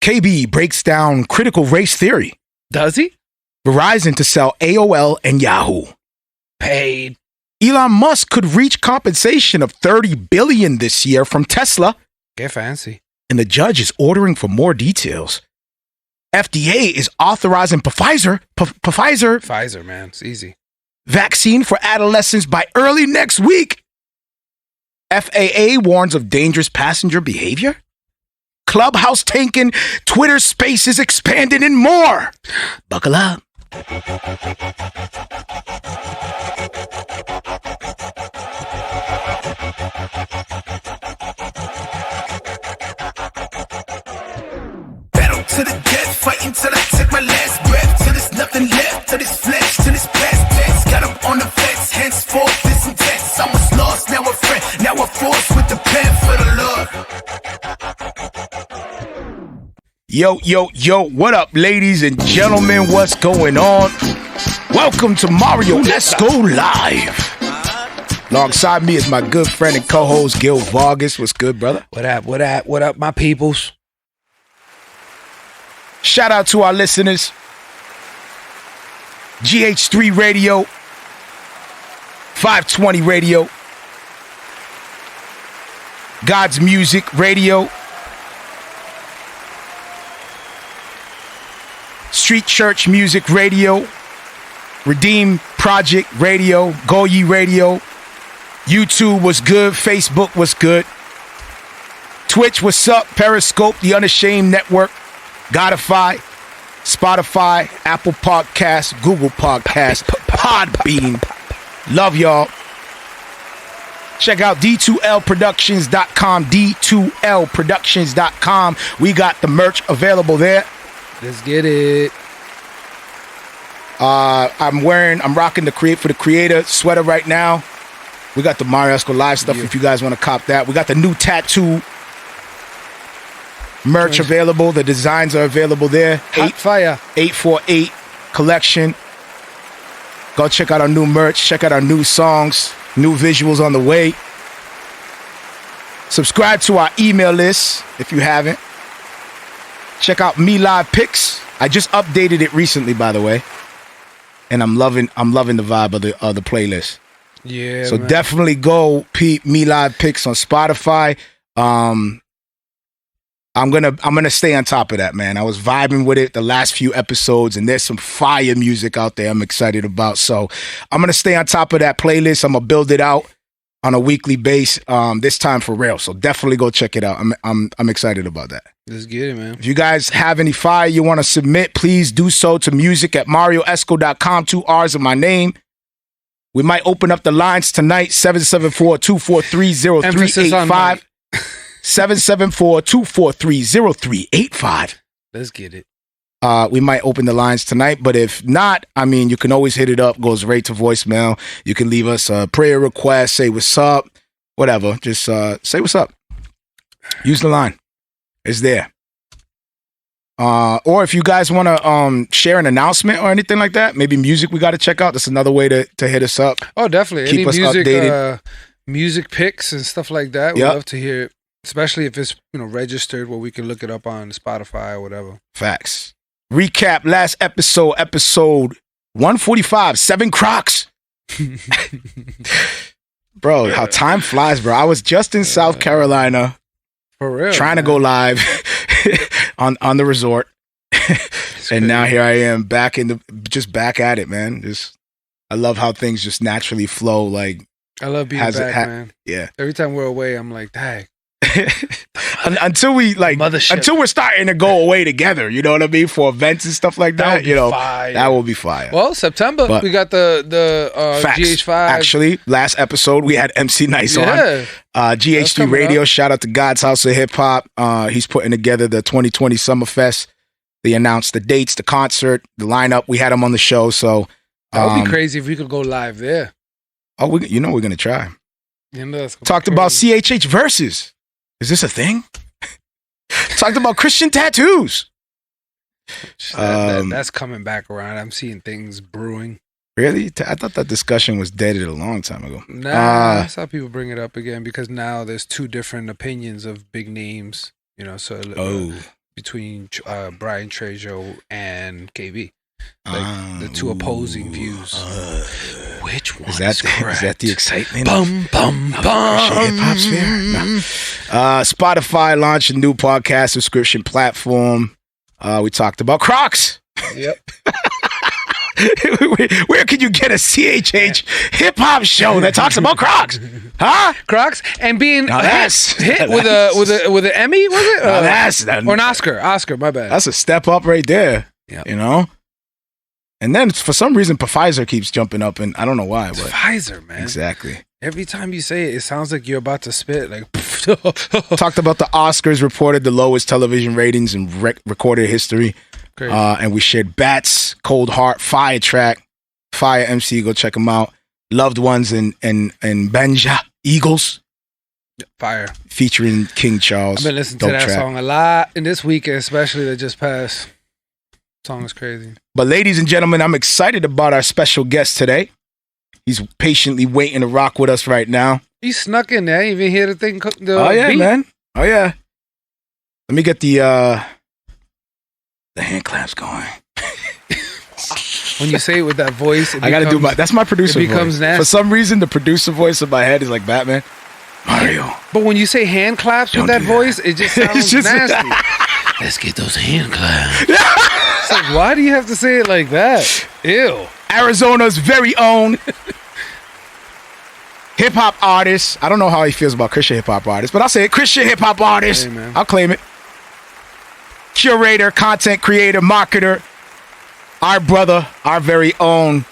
KB breaks down critical race theory. Does he? Verizon to sell AOL and Yahoo. Paid. Elon Musk could reach compensation of $30 billion this year from Tesla. Get fancy. And the judge is ordering for more details. FDA is authorizing Pfizer Pfizer, man. It's easy. vaccine for adolescents by early next week. FAA warns of dangerous passenger behavior. Clubhouse tanking, Twitter Spaces expanding, and more. Buckle up. Battle to the death, fighting till I take my last breath, till there's nothing left, till this flesh, till this past tense. Got up on the fence, henceforth this intense. I was lost, now a friend, now a force with the pen for the Lord. Yo, what up, ladies and gentlemen? What's going on? Welcome to Marrio Esco Live. Alongside me is my good friend and co-host, Gil Vargas. What's good, brother? What up, my peoples? Shout out to our listeners. GH3 Radio, 520 Radio, God's Music Radio, Street Church Music Radio, Redeem Project Radio, Goyi Radio, YouTube was good, Facebook was good, Twitch what's up, Periscope, The Unashamed Network, Godify, Spotify, Apple Podcasts, Google Podcasts, Podbean. Love y'all. Check out D2LProductions.com, D2LProductions.com. We got the merch available there. Let's get it. I'm rocking the Create for the Creator sweater right now. We got the Marrio Esco Live stuff if you guys want to cop that. We got the new tattoo merch available. The designs are available there. Hot fire. 848 collection. Go check out our new merch. Check out our new songs. New visuals on the way. Subscribe to our email list if you haven't. Check out Me Live Picks. I just updated it recently, by the way, and I'm loving the vibe of the playlist. Yeah. So man. definitely go peep Me Live Picks on Spotify. I'm gonna stay on top of that, man. I was vibing with it the last few episodes, and there's some fire music out there I'm excited about. So I'm gonna stay on top of that playlist. I'm gonna build it out on a weekly base. This time for real. So definitely go check it out. I'm excited about that. Let's get it, man. If you guys have any fire you want to submit, please do so to music@marrioesco.com. 2 R's in my name. We might open up the lines tonight. 774-243-0385. 774-243-0385. Let's get it. We might open the lines tonight, but if not, I mean, you can always hit it up. Goes right to voicemail. You can leave us a prayer request, say what's up, whatever. Just say what's up. Use the line. It's there. Or if you guys want to share an announcement or anything like that, maybe music we got to check out. That's another way to hit us up. Oh, definitely. Keep us updated. Music picks and stuff like that. We'd love to hear it, especially if it's registered where we can look it up on Spotify or whatever. Facts. Recap last episode 145, 7 Crocs. Bro, how time flies, bro. I was just in South Carolina. For real. Trying to go live on the resort. And now here I am back back at it, man. I love how things just naturally flow. Like, I love being back, man. Yeah. Every time we're away, I'm like, dang. until we're starting to go away together, you know what I mean, for events and stuff like that. That will be fire. Well, September we got the GH5. Actually, last episode we had MC Nice on GH3 Radio. Shout out to God's House of Hip Hop. He's putting together the 2020 Summerfest. They announced the dates, the concert, the lineup. We had him on the show, so that would be crazy if we could go live there. Oh, we're gonna try. Talked crazy. about CHH versus. Is this a thing? Talked about Christian tattoos. That's coming back around. I'm seeing things brewing. Really? I thought that discussion was dead a long time ago. Nah, I saw people bring it up again because now there's 2 different opinions of big names. So between Brian Trejo and KB. Like the two opposing views. Which one is correct? Is that the excitement? Bum, bum, bum. Hip-hop sphere? No. Spotify launched a new podcast subscription platform. We talked about Crocs. Yep. Where can you get a CHH hip-hop show that talks about Crocs? Huh? Crocs and being hit with an Emmy, was it? Or an Oscar. Oscar, my bad. That's a step up right there. Yep. You know? And then for some reason, Pfizer keeps jumping up, and I don't know why. But Pfizer, man. Exactly. Every time you say it, it sounds like you're about to spit. Like talked about the Oscars, reported the lowest television ratings in recorded history. And we shared Bats, Cold Heart, Fire Track, Fire MC. Go check them out. Loved Ones and Benja Eagles. Fire. Featuring King Charles. I've been listening to that song a lot in this weekend, especially that just passed. Song is crazy. But ladies and gentlemen, I'm excited about our special guest today. He's patiently waiting to rock with us right now. He snuck in there. You even hear the thing? Oh yeah, beat? Man. Oh yeah. Let me get the hand claps going. When you say it with that voice, I gotta do that's my producer voice. It becomes nasty. For some reason, the producer voice in my head is like Batman. Mario. But when you say hand claps with that voice, it just sounds nasty. Let's get those hand claps. It's like, why do you have to say it like that? Ew. Arizona's very own hip-hop artist. I don't know how he feels about Christian hip-hop artists, but I'll say it. Christian hip-hop artist. Hey, I'll claim it. Curator, content creator, marketer. Our brother, our very own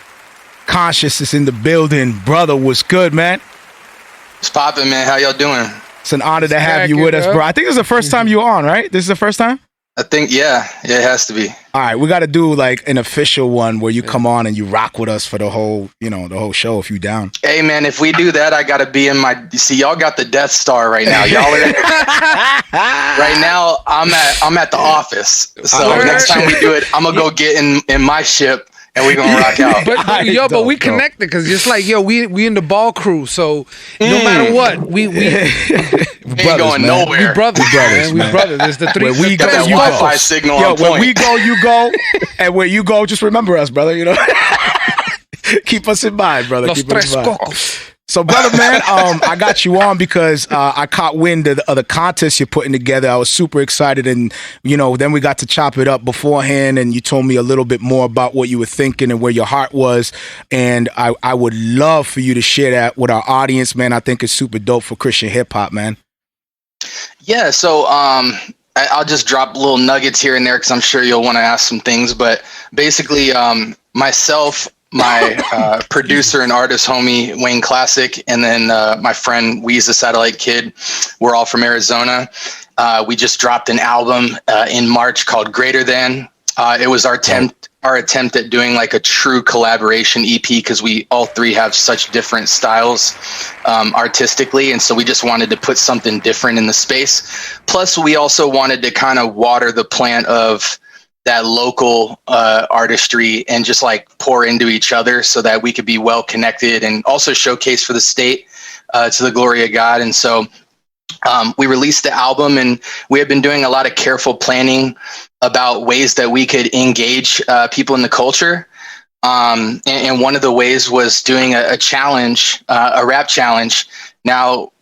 Conscious is in the building. Brother, what's good, man? It's popping, man. How y'all doing? It's an honor to have you with us, bro. I think this is the first time you're on, right? This is the first time? I think, yeah, it has to be. All right, we got to do like an official one where you come on and you rock with us for the whole, the whole show if you down. Hey, man, if we do that, I got to be in my. See, y'all got the Death Star right now. Y'all are right now. I'm at the office. So next time we do it, I'm gonna go get in my ship. And we gonna rock out. But we connected because it's like, we in the ball crew. So no matter what, we ain't going nowhere. We brothers, man. We brothers. There's the three. Where we go, that you Wi-Fi go. Signal. Where we go, you go, and where you go, just remember us, brother. Keep us in mind, brother. Keep us in mind. So, brother, man, I got you on because I caught wind of the contest you're putting together. I was super excited, and then we got to chop it up beforehand, and you told me a little bit more about what you were thinking and where your heart was, and I would love for you to share that with our audience, man. I think it's super dope for Christian hip hop, man. Yeah, so I'll just drop little nuggets here and there because I'm sure you'll want to ask some things, but basically, myself. My producer and artist homie Wayne Klassik, and then my friend Weez, the Satellite Kiid. We're all from Arizona. We just dropped an album in March called Greater Than. It was our attempt at doing like a true collaboration EP because we all three have such different styles artistically, and so we just wanted to put something different in the space. Plus, we also wanted to kind of water the plant of that local artistry and just like pour into each other so that we could be well connected and also showcase for the state to the glory of God. And so we released the album, and we have been doing a lot of careful planning about ways that we could engage people in the culture. And one of the ways was doing a challenge, a rap challenge. Now,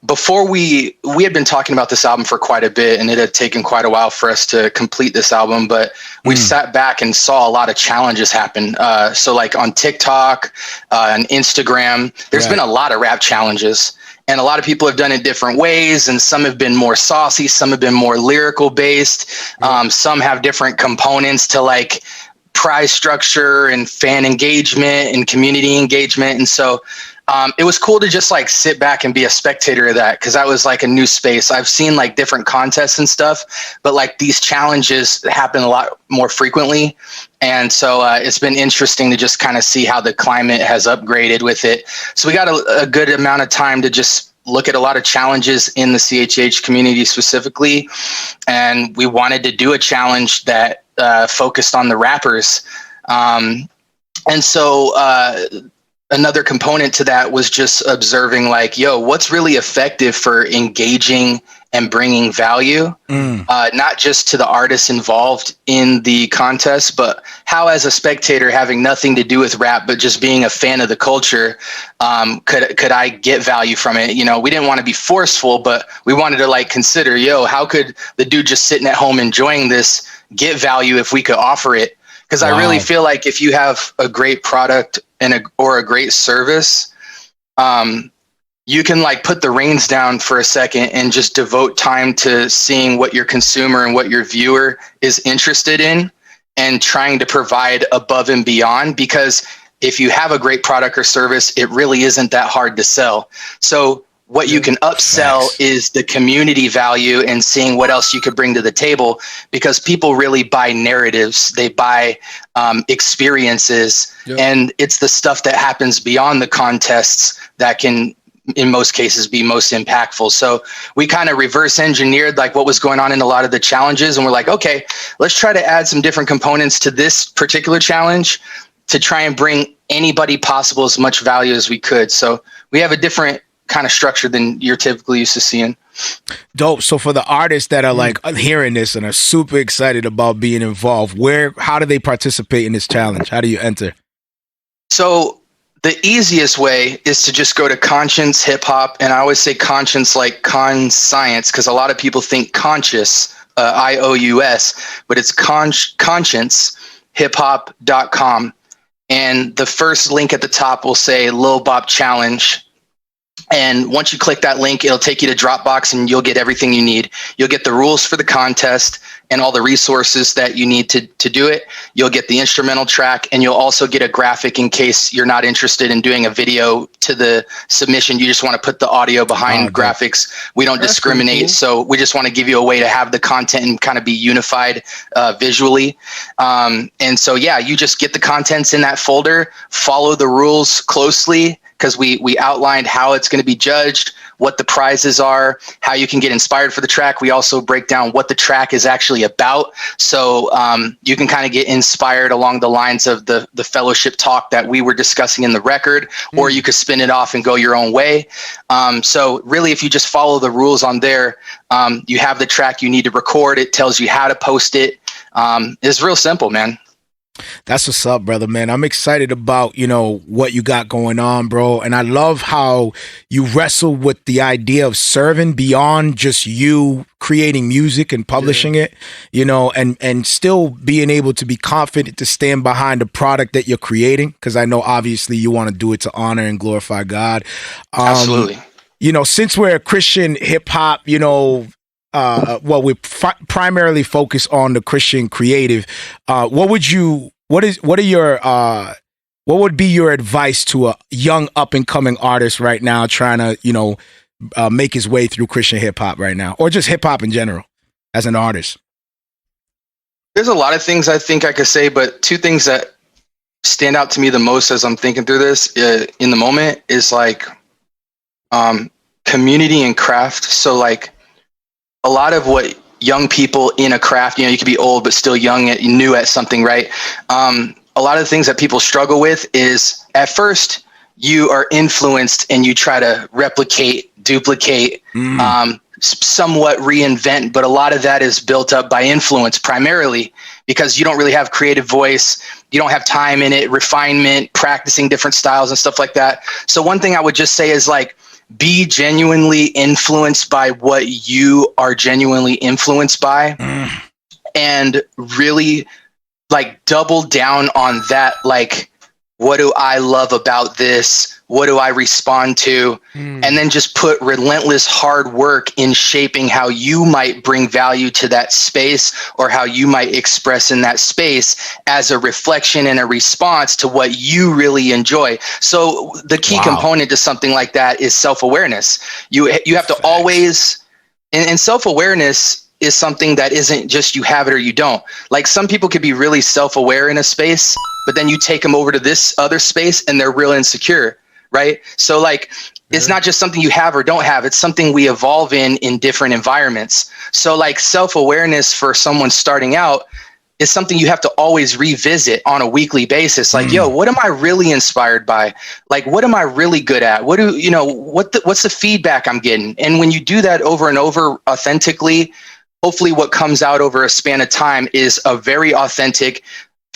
before we had been talking about this album for quite a bit, and it had taken quite a while for us to complete this album, but we sat back and saw a lot of challenges happen. So like on TikTok, on Instagram, there's been a lot of rap challenges, and a lot of people have done it different ways. And some have been more saucy. Some have been more lyrical based. Some have different components to like prize structure and fan engagement and community engagement. And so it was cool to just like sit back and be a spectator of that, because that was like a new space. I've seen like different contests and stuff, but like these challenges happen a lot more frequently. And so it's been interesting to just kind of see how the climate has upgraded with it. So we got a good amount of time to just look at a lot of challenges in the CHH community specifically. And we wanted to do a challenge that focused on the rappers. And so another component to that was just observing like, what's really effective for engaging and bringing value, not just to the artists involved in the contest, but how as a spectator having nothing to do with rap, but just being a fan of the culture, could I get value from it? You know, we didn't want to be forceful, but we wanted to like consider, how could the dude just sitting at home enjoying this get value if we could offer it? Because I really feel like if you have a great product or a great service, you can like put the reins down for a second and just devote time to seeing what your consumer and what your viewer is interested in and trying to provide above and beyond. Because if you have a great product or service, it really isn't that hard to sell. So what you can upsell is the community value and seeing what else you could bring to the table, because people really buy narratives. They buy experiences, and it's the stuff that happens beyond the contests that can, in most cases, be most impactful. So we kind of reverse engineered like what was going on in a lot of the challenges. And we're like, okay, let's try to add some different components to this particular challenge to try and bring anybody possible as much value as we could. So we have a different kind of structure than you're typically used to seeing. Dope. So for the artists that are like hearing this and are super excited about being involved, how do they participate in this challenge? How do you enter? So the easiest way is to just go to Conscience Hip Hop. And I always say conscience like conscience, because a lot of people think conscious, IOUS, but it's consciencehiphop.com. And the first link at the top will say Lil Bop Challenge. And once you click that link, it'll take you to Dropbox and you'll get everything you need. You'll get the rules for the contest and all the resources that you need to do it. You'll get the instrumental track, and you'll also get a graphic in case you're not interested in doing a video to the submission. You just want to put the audio behind graphics. We don't discriminate. Cool. So we just want to give you a way to have the content and kind of be unified visually. And so, you just get the contents in that folder, follow the rules closely, because we outlined how it's going to be judged, what the prizes are, how you can get inspired for the track. We also break down what the track is actually about. So you can kind of get inspired along the lines of the fellowship talk that we were discussing in the record, or you could spin it off and go your own way. So really, if you just follow the rules on there, you have the track you need to record. It tells you how to post it. It's real simple, man. That's what's up, brother, man. I'm excited about, what you got going on, bro. And I love how you wrestle with the idea of serving beyond just you creating music and publishing it, and still being able to be confident to stand behind the product that you're creating. Because I know, obviously, you want to do it to honor and glorify God. Absolutely. Since we're a Christian hip hop, we primarily focus on the Christian creative. What would be your advice to a young up and coming artist right now trying to, make his way through Christian hip hop right now, or just hip hop in general as an artist? There's a lot of things I think I could say, but two things that stand out to me the most as I'm thinking through this in the moment is like community and craft. So like, a lot of what young people in a craft, you could be old, but still young, new at something, right? A lot of the things that people struggle with is at first you are influenced and you try to replicate, duplicate, somewhat reinvent, but a lot of that is built up by influence primarily because you don't really have creative voice. You don't have time in it, refinement, practicing different styles and stuff like that. So one thing I would just say is like, be genuinely influenced by what you are genuinely influenced by, and really like double down on that. Like, what do I love about this? What do I respond to? And then just put relentless hard work in shaping how you might bring value to that space, or how you might express in that space as a reflection and a response to what you really enjoy. So the key component to something like that is self-awareness. You have to always, and self-awareness is something that isn't just you have it or you don't. Like some people could be really self-aware in a space, but then you take them over to this other space and they're real insecure, right? So like, it's not just something you have or don't have. It's something we evolve in different environments. So like self-awareness for someone starting out, is something you have to always revisit on a weekly basis. Like, yo, what am I really inspired by? Like, what am I really good at? What's the feedback I'm getting? And when you do that over and over authentically, hopefully what comes out over a span of time is a very authentic,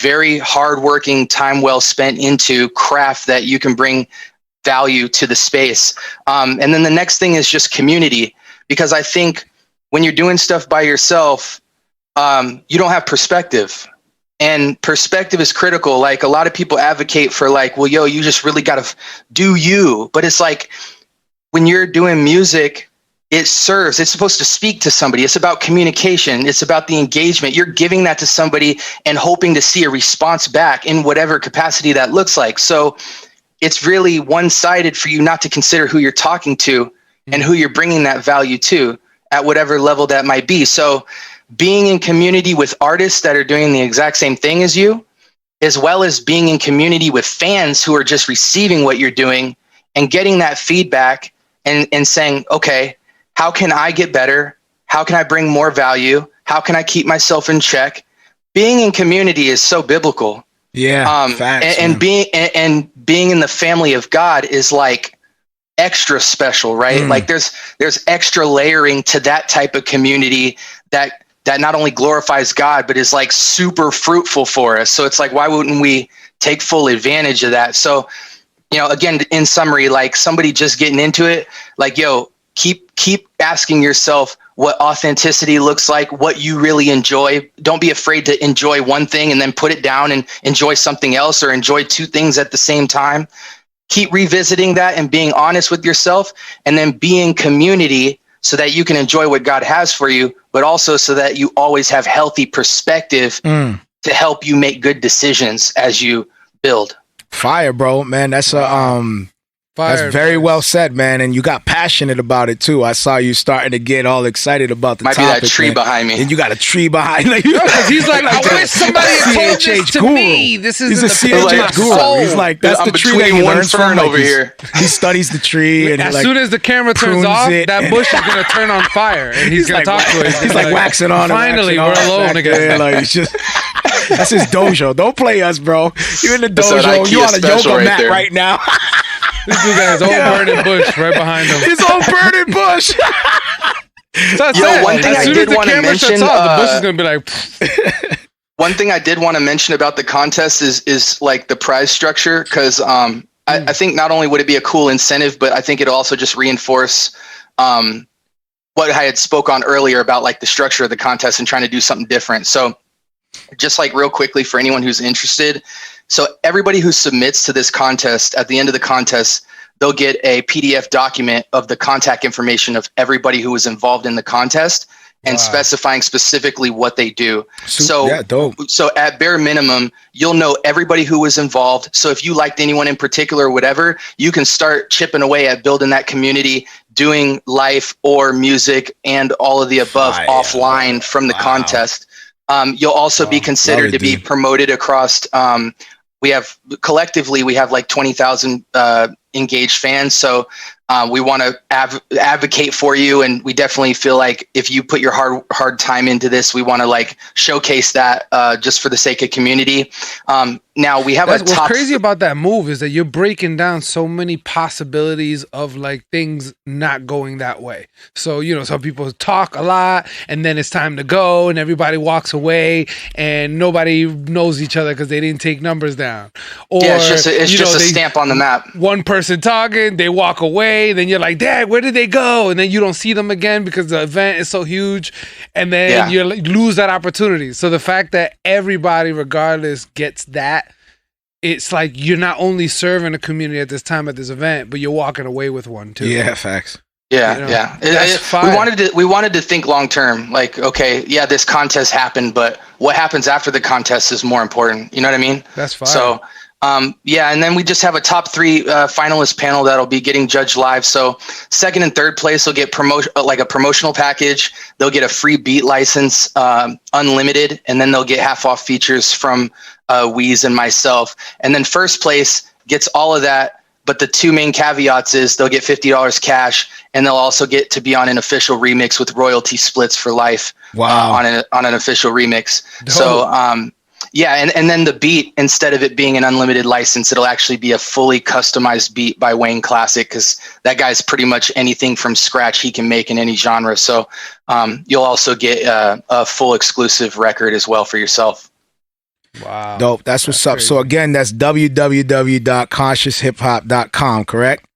very hardworking, time well spent into craft that you can bring value to the space. And then the next thing is just community, because I think when you're doing stuff by yourself, you don't have perspective, and perspective is critical. Like, a lot of people advocate for like, well, yo, you just really got to do you. But it's like, when you're doing music, it's supposed to speak to somebody. It's about communication. It's about the engagement. You're giving that to somebody and hoping to see a response back in whatever capacity that looks like. So it's really one-sided for you not to consider who you're talking to and who you're bringing that value to at whatever level that might be. So being in community with artists that are doing the exact same thing as you, as well as being in community with fans who are just receiving what you're doing and getting that feedback and saying, okay, how can I get better? How can I bring more value? How can I keep myself in check? Being in community is so biblical. Yeah. Facts, and being in the family of God is like extra special, right? Like there's extra layering to that type of community that not only glorifies God, but is like super fruitful for us. So it's like, why wouldn't we take full advantage of that? So, again, in summary, like somebody just getting into it, like, yo, keep asking yourself what authenticity looks like, what you really enjoy. Don't be afraid to enjoy one thing and then put it down and enjoy something else, or enjoy two things at the same time. Keep revisiting that and being honest with yourself, and then be in community so that you can enjoy what God has for you, but also so that you always have healthy perspective to help you make good decisions as you build. Fire, bro, man. That's that's very well said, man. And you got passionate about it too. I saw you starting to get all excited about the topic. Might be that tree behind me. And you got a tree behind you. Because he's like, I wish somebody had told this to me. This is a CHH guru. He's like, that's the tree that he learns from over here. He studies the tree, and as soon as the camera turns off, that bush is gonna turn on fire, and he's gonna talk to it. He's like waxing on. Finally, we're alone again. Like, it's just. That's his dojo. Don't play us, bro. You're in the dojo. You on a yoga mat right now. This dude got his own burning bush right behind him. His own burning bush. One thing I did want to mention. The bush is gonna be like. One thing I did want to mention about the contest is like the prize structure, because I think not only would it be a cool incentive, but I think it'll also just reinforce what I had spoke on earlier about like the structure of the contest and trying to do something different. So just like real quickly for anyone who's interested. So everybody who submits to this contest, at the end of the contest, they'll get a PDF document of the contact information of everybody who was involved in the contest and specifying specifically what they do. So at bare minimum, you'll know everybody who was involved. So if you liked anyone in particular or whatever, you can start chipping away at building that community, doing life or music and all of the above offline from the contest. You'll also be considered to be promoted across, we have like 20,000 engaged fans. So we want to advocate for you. And we definitely feel like if you put your hard time into this, we want to like showcase that just for the sake of community. Now we have what's crazy about that move is that you're breaking down so many possibilities of like things not going that way. So, some people talk a lot and then it's time to go and everybody walks away and nobody knows each other because they didn't take numbers down. Or, it's just a stamp on the map. One person talking, they walk away, then you're like, Dad, where did they go? And then you don't see them again because the event is so huge. And then you lose that opportunity. So the fact that everybody, regardless, gets that, it's like you're not only serving a community at this time at this event, but you're walking away with one too. Yeah, facts. Yeah. We wanted to think long term. Like, okay, this contest happened, but what happens after the contest is more important. You know what I mean? That's fine. So, and then we just have a top 3 finalist panel that'll be getting judged live. So second and third place will get a promotional package. They'll get a free beat license, unlimited, and then they'll get half off features from Weez and myself. And then first place gets all of that, But the two main caveats is they'll get $50 cash, and they'll also get to be on an official remix with royalty splits for life. Wow. On an official remix. Dope. So yeah, and then the beat, instead of it being an unlimited license, it'll actually be a fully customized beat by Wayne Klassik, because that guy's pretty much anything from scratch he can make in any genre. So you'll also get a full exclusive record as well for yourself. Wow. Dope. That's what's up. crazy. So again, that's www.conscioushiphop.com, correct?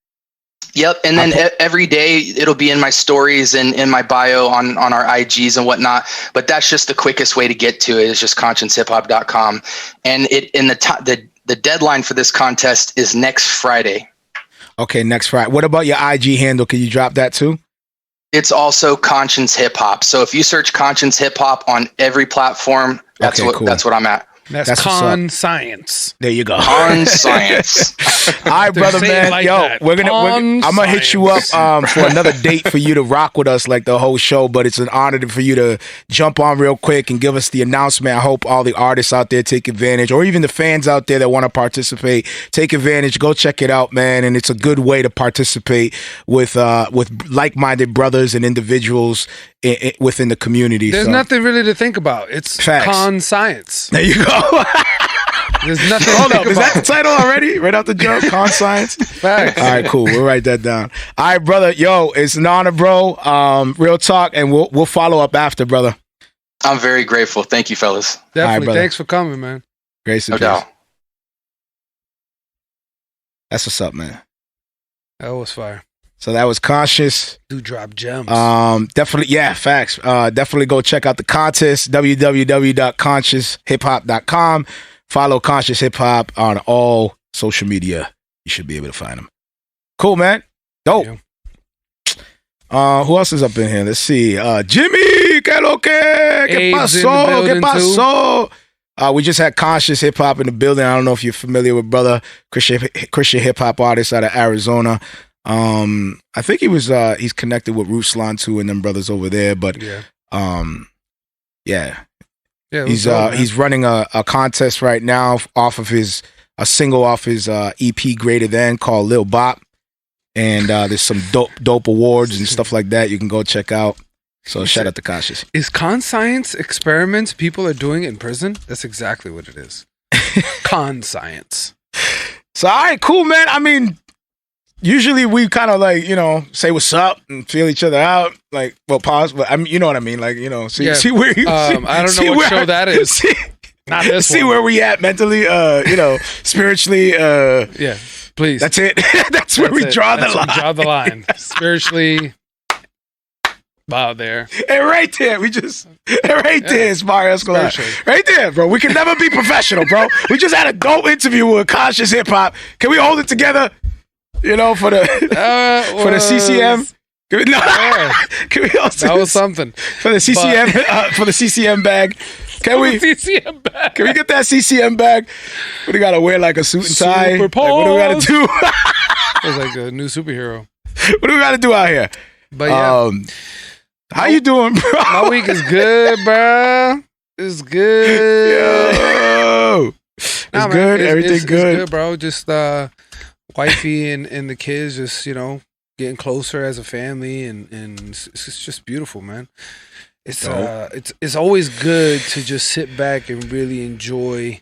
Yep. And then every day it'll be in my stories and in my bio on our IGs and whatnot. But that's just the quickest way to get to it, is just conscioushiphop.com. And the deadline for this contest is next Friday. Okay, next Friday. What about your IG handle? Can you drop that too? It's also Conscience Hip Hop. So if you search Conscience Hip Hop on every platform, that's what I'm at. That's con science. There you go. Con science. All right, brother, Say it man. like Yo, that. I'm gonna hit you up for another date for you to rock with us like the whole show. But it's an honor for you to jump on real quick and give us the announcement. I hope all the artists out there take advantage, or even the fans out there that want to participate, take advantage. Go check it out, man. And it's a good way to participate with like-minded brothers and individuals within the community. There's nothing really to think about. It's Facts. con science. There you go. There's nothing. Hold up, is that the title already? Right out the jump, con science. Facts. All right, cool. We'll write that down. All right, brother. Yo, it's an honor, bro. Real talk, and we'll follow up after, brother. I'm very grateful. Thank you, fellas. Definitely. brother. Thanks for coming, man. Grace and No peace. doubt. That's what's up, man. That was fire. So that was Conscious. Do drop gems. Definitely, yeah, facts. Definitely go check out the contest, www.conscioushiphop.com. Follow Conscious Hip Hop on all social media. You should be able to find them. Cool, man. Dope. Yeah. Who else is up in here? Let's see. Jimmy, que lo que? Que Abe's in the pasó? Que building, pasó? We just had Conscious Hip Hop in the building. I don't know if you're familiar with brother Christian hip hop artist out of Arizona. I think he's connected with Ruslan too and them brothers over there, but yeah. He's running a contest right now off of a single off his EP Greater Than called Lil Bop, and there's some dope awards and stuff like that you can go check out. So shout out to Conscious. Is con science experiments people are doing in prison? That's exactly what it is. Con science. So all right, cool, man. I mean, usually we kind of like, say what's up and feel each other out. Like, well, pause, but I mean, you know what I mean? Like, see where you I don't know what show that is. Not this see one. where we at mentally, spiritually. Yeah, please. That's it. That's where we draw the line. Draw the line. Spiritually. Wow, there. And right there, there is Marrio Esco. Right there, bro. We can never be professional, bro. We just had a dope interview with Conscious Hip Hop. Can we hold it together? For the for the CCM. Can we also that was something for the CCM for the CCM bag? Can we CCM bag? Can we get that CCM bag? What do we gotta wear, like a suit and tie? Like, what do we gotta do? It was like a new superhero. What do we gotta do out here? But yeah, how you doing, bro? my week is good, bro. It's good. Yo, it's good. Everything good. It's good, bro. Just wifey and the kids, just getting closer as a family, and it's just beautiful, man. It's always good to just sit back and really enjoy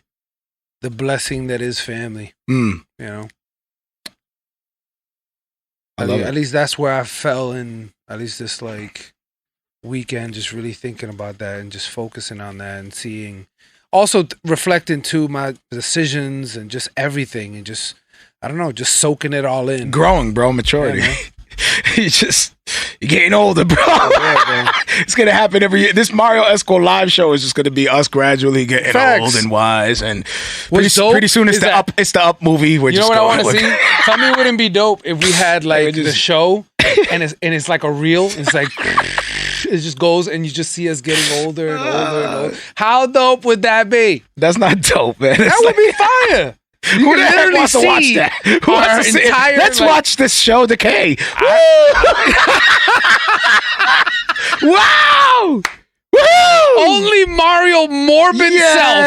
the blessing that is family. At least that's where I fell in. At least this weekend, just really thinking about that and just focusing on that and seeing, also reflecting to my decisions and just everything, and just, I don't know, just soaking it all in. Growing, bro, maturity. Yeah, You're getting older, bro. Yeah, it's gonna happen every year. This Marrio Esco live show is just gonna be us gradually getting old and wise, and pretty soon it's the up movie. You know what I want to see? Tell me, it wouldn't be dope if we had the show and it's like a reel. It's like it just goes and you just see us getting older and older and older. How dope would that be? That's not dope, man. That would be fire. Who the heck wants to watch that? Who wants to see it? Let's watch this show decay. Wow! Woo! Only Mario morbid self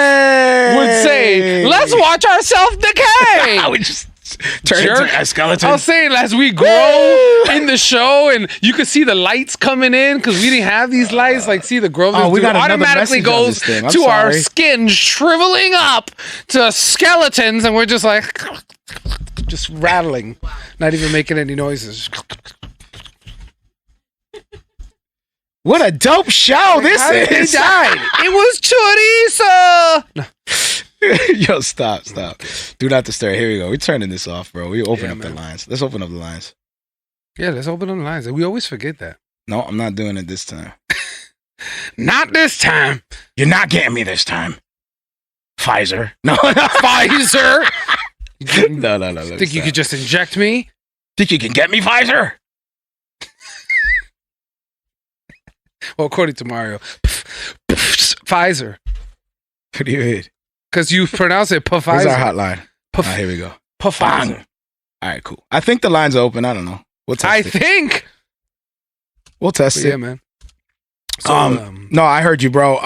would say, "Let's watch ourselves decay." turn into a skeleton. I was saying, as we grow in the show, and you could see the lights coming in because we didn't have these lights. Like, see the growth. Oh, we got automatically goes to our skin shriveling up to skeletons, and we're just like, just rattling, not even making any noises. What a dope show this is! They died. It was chorizo. No. Yo, stop. Do not disturb. Here we go. We're turning this off, bro. We open up the lines. Let's open up the lines. Yeah, let's open up the lines. We always forget that. No, I'm not doing it this time. Not this time. You're not getting me this time. Pfizer. No, Pfizer. No. Think you could just inject me? Think you can get me, Pfizer? Well, according to Marrio, Pfizer. What do you mean? Because you pronounce it Pfizer. Here's our hotline. Here we go. Pfizer. All right, cool. I think the lines are open. I don't know. We'll test it. We'll test it. Yeah, man. So, no, I heard you, bro.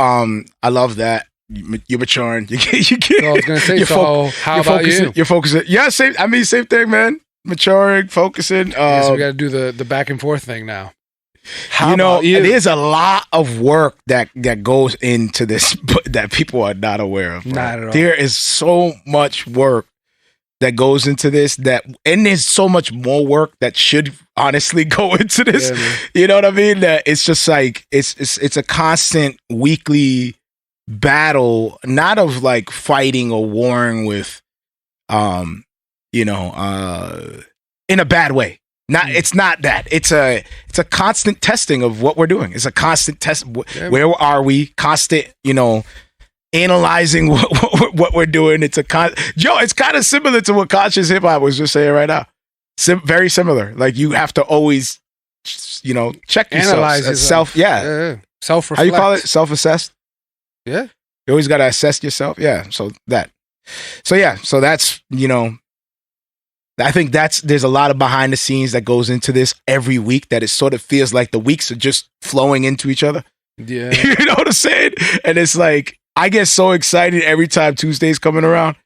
I love that. You're maturing. You I was gonna say. So, how about you? You're focusing. Yeah, same thing, man. Maturing, focusing. So we got to do the back and forth thing now. There's a lot of work that goes into this that people are not aware of. Bro. Not at all. There is so much work that goes into this and there's so much more work that should honestly go into this. Yeah, you know what I mean? That it's just like it's a constant weekly battle, not of like fighting or warring with, in a bad way. It's not that. It's a constant testing of what we're doing. It's a constant test. Where are we? Constant, analyzing what we're doing. It's it's kind of similar to what Conscious Hip Hop was just saying right now. Very similar. Like you have to always, check yourself. Analyze yourself. Self-reflect. How you call it? Self-assessed. Yeah. You always got to assess yourself. Yeah. So that's, I think there's a lot of behind the scenes that goes into this every week that it sort of feels like the weeks are just flowing into each other. Yeah. You know what I'm saying? And it's like, I get so excited every time Tuesday's coming around.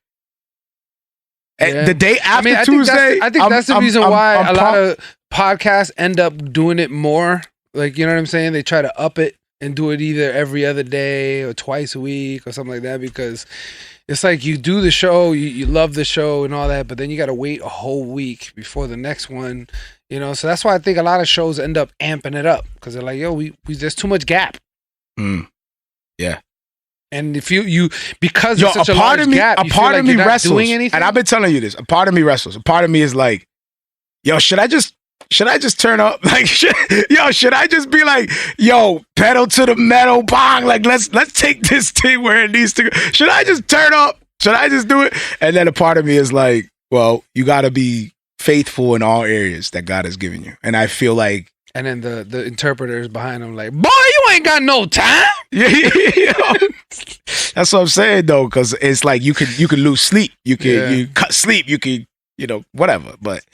And the day after Tuesday, I think that's the reason why a lot of podcasts end up doing it more. Like, you know what I'm saying? They try to up it and do it either every other day or twice a week or something like that, because it's like you do the show, you love the show and all that, but then you got to wait a whole week before the next one, so that's why I think a lot of shows end up amping it up, because they're like, yo, we there's too much gap. Yeah. And if you because there's such a large gap, a part of me wrestles, doing anything? And I've been telling you this, a part of me wrestles. A part of me is like, yo, should I just turn up? Like, should I just be like, yo, pedal to the metal, bang, like let's take this thing where it needs to go. Should I just turn up? Should I just do it? And then a part of me is like, well, you got to be faithful in all areas that God has given you. And I feel like, and then the interpreters behind them like, boy, you ain't got no time. Yeah. That's what I'm saying though, because it's like you could lose sleep, you cut sleep, you could whatever, but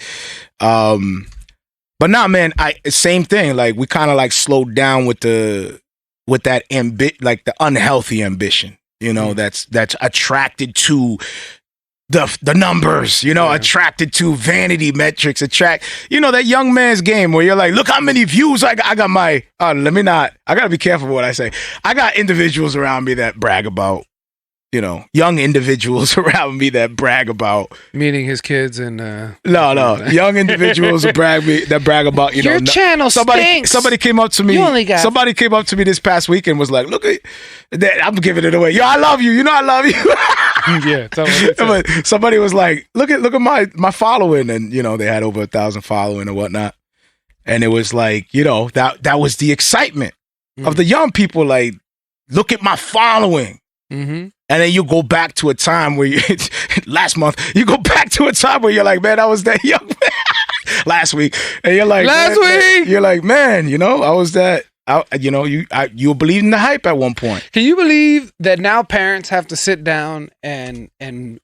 nah, man, same thing. Like we kind of like slowed down with that like the unhealthy ambition, that's attracted to the numbers, attracted to vanity metrics, that young man's game where you're like, look how many views I got my, I gotta be careful with what I say. I got individuals around me that brag about, young individuals around me that brag about, meaning his kids and young individuals that brag about, your channel stinks. Somebody came up to me. Somebody came up to me this past week and was like, "Look at that! I'm giving it away. Yo, I love you. I love you." Yeah. Somebody was like, "Look at my following," and they had over 1,000 following and whatnot. And it was like, that was the excitement of the young people. Like, look at my following. Mm-hmm. And then you go back to a time where last month, you go back to a time where you're like, man, I was that young man last week. And you're like, you're like, man, I was that, you believed in the hype at one point. Can you believe that now parents have to sit down and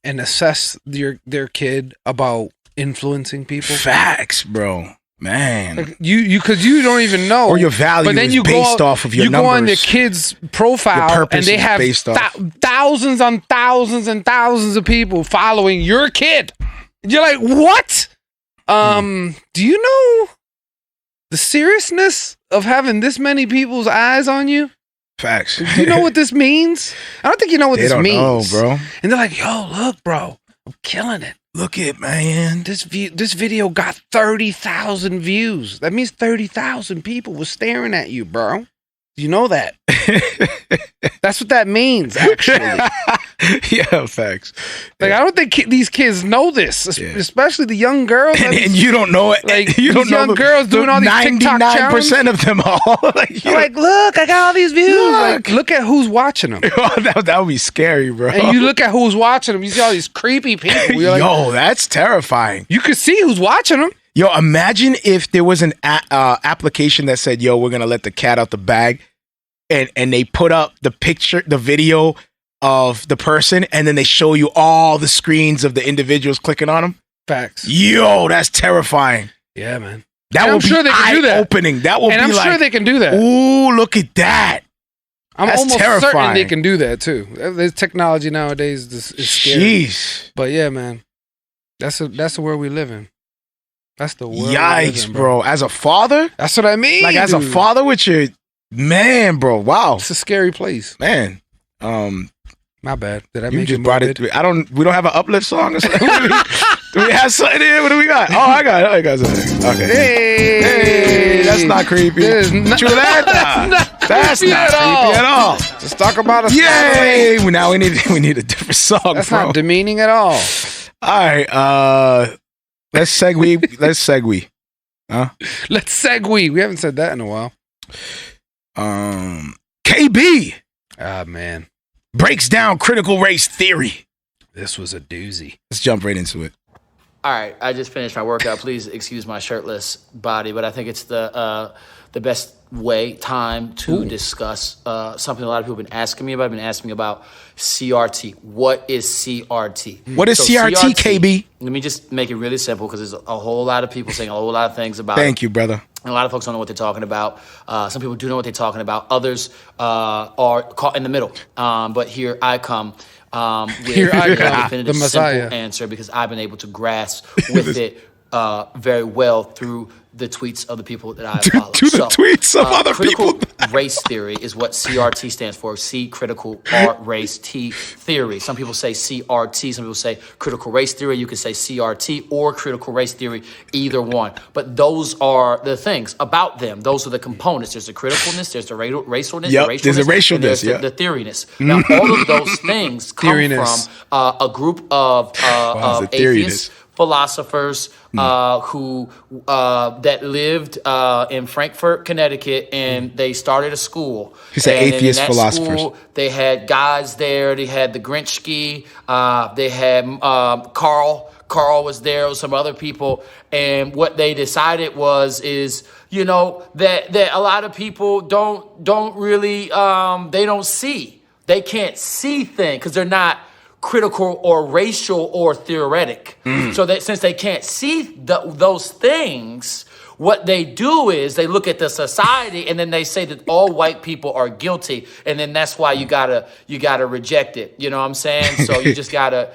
assess their kid about influencing people? Facts, bro. Man, like because you don't even know, or your value is based off of your numbers. You go on your kid's profile and they have thousands on thousands and thousands of people following your kid. You're like, what? Do you know the seriousness of having this many people's eyes on you? Facts. Do you know what this means? I don't think you know what this means. Know, bro. And they're like, yo, look, bro, I'm killing it. Look it, man. This video got 30,000 views. That means 30,000 people were staring at you, bro. You know that? That's what that means, actually. Yeah, facts. Like, I don't think these kids know this, especially the young girls. And you don't know it. Like, you don't know young girls doing all these TikTok challenges. 99% of them all. like, look, I got all these views. Look at who's watching them. That would be scary, bro. And you look at who's watching them. You see all these creepy people. You're like, yo, that's terrifying. You can see who's watching them. Yo, imagine if there was an application that said, yo, we're going to let the cat out the bag. And they put up the video of the person, and then they show you all the screens of the individuals clicking on them. Facts. Yo, that's terrifying. Yeah, man. That will be eye-opening. That will be I'm sure they can do that. Ooh, look at that. That's almost certain they can do that, too. There's technology nowadays is scary. Jeez. But yeah, man. That's the world we live in. That's the world. Yikes, bro. As a father? That's what I mean. Like, as a father with your... Man, bro, wow. It's a scary place. Man. My bad. Did I you make just it brought it? We don't have an uplift song or something? Do we have something here? What do we got? Oh, I got something. Okay. Hey, that's not creepy. True that? That's not creepy at all. Let's talk about a yay! Now we need a different song. That's not demeaning at all. All right. Let's segue. Huh? Let's segue. We haven't said that in a while. KB. Ah, man. Breaks down critical race theory. This was a doozy. Let's jump right into it. All right, I just finished my workout. Please excuse my shirtless body, but I think it's the best time to discuss something a lot of people have been asking me about. I've been asking me about CRT. What is CRT? What is CRT, KB? Let me just make it really simple because there's a whole lot of people saying a whole lot of things about it. Thank you, brother. And a lot of folks don't know what they're talking about. Some people do know what they're talking about. Others are caught in the middle. But here I come. With a definitive, the Messiah. simple answer because I've been able to grasp with it very well through the tweets of the people that I follow. To the tweets of other critical people. Race theory is what CRT stands for. C, critical, R, race, T, theory. Some people say CRT. Some people say critical race theory. You could say CRT or critical race theory, either one. But those are the things about them. Those are the components. There's the criticalness. There's the racialness. Yep, the racialness, there's a racialness. And there's the theoriness. Now, all of those things come from a group of atheists, philosophers who that lived in Frankfort, Connecticut, and they started a school. He said atheist philosophers. School, they had guys there. They had the Grinchki. They had Carl. Carl was there with some other people, and what they decided is that a lot of people don't really they don't see. They can't see things because they're not critical or racial or theoretic. So that since they can't see those things, what they do is they look at the society and then they say that all white people are guilty, and then that's why you gotta reject it. You know what I'm saying? So you just gotta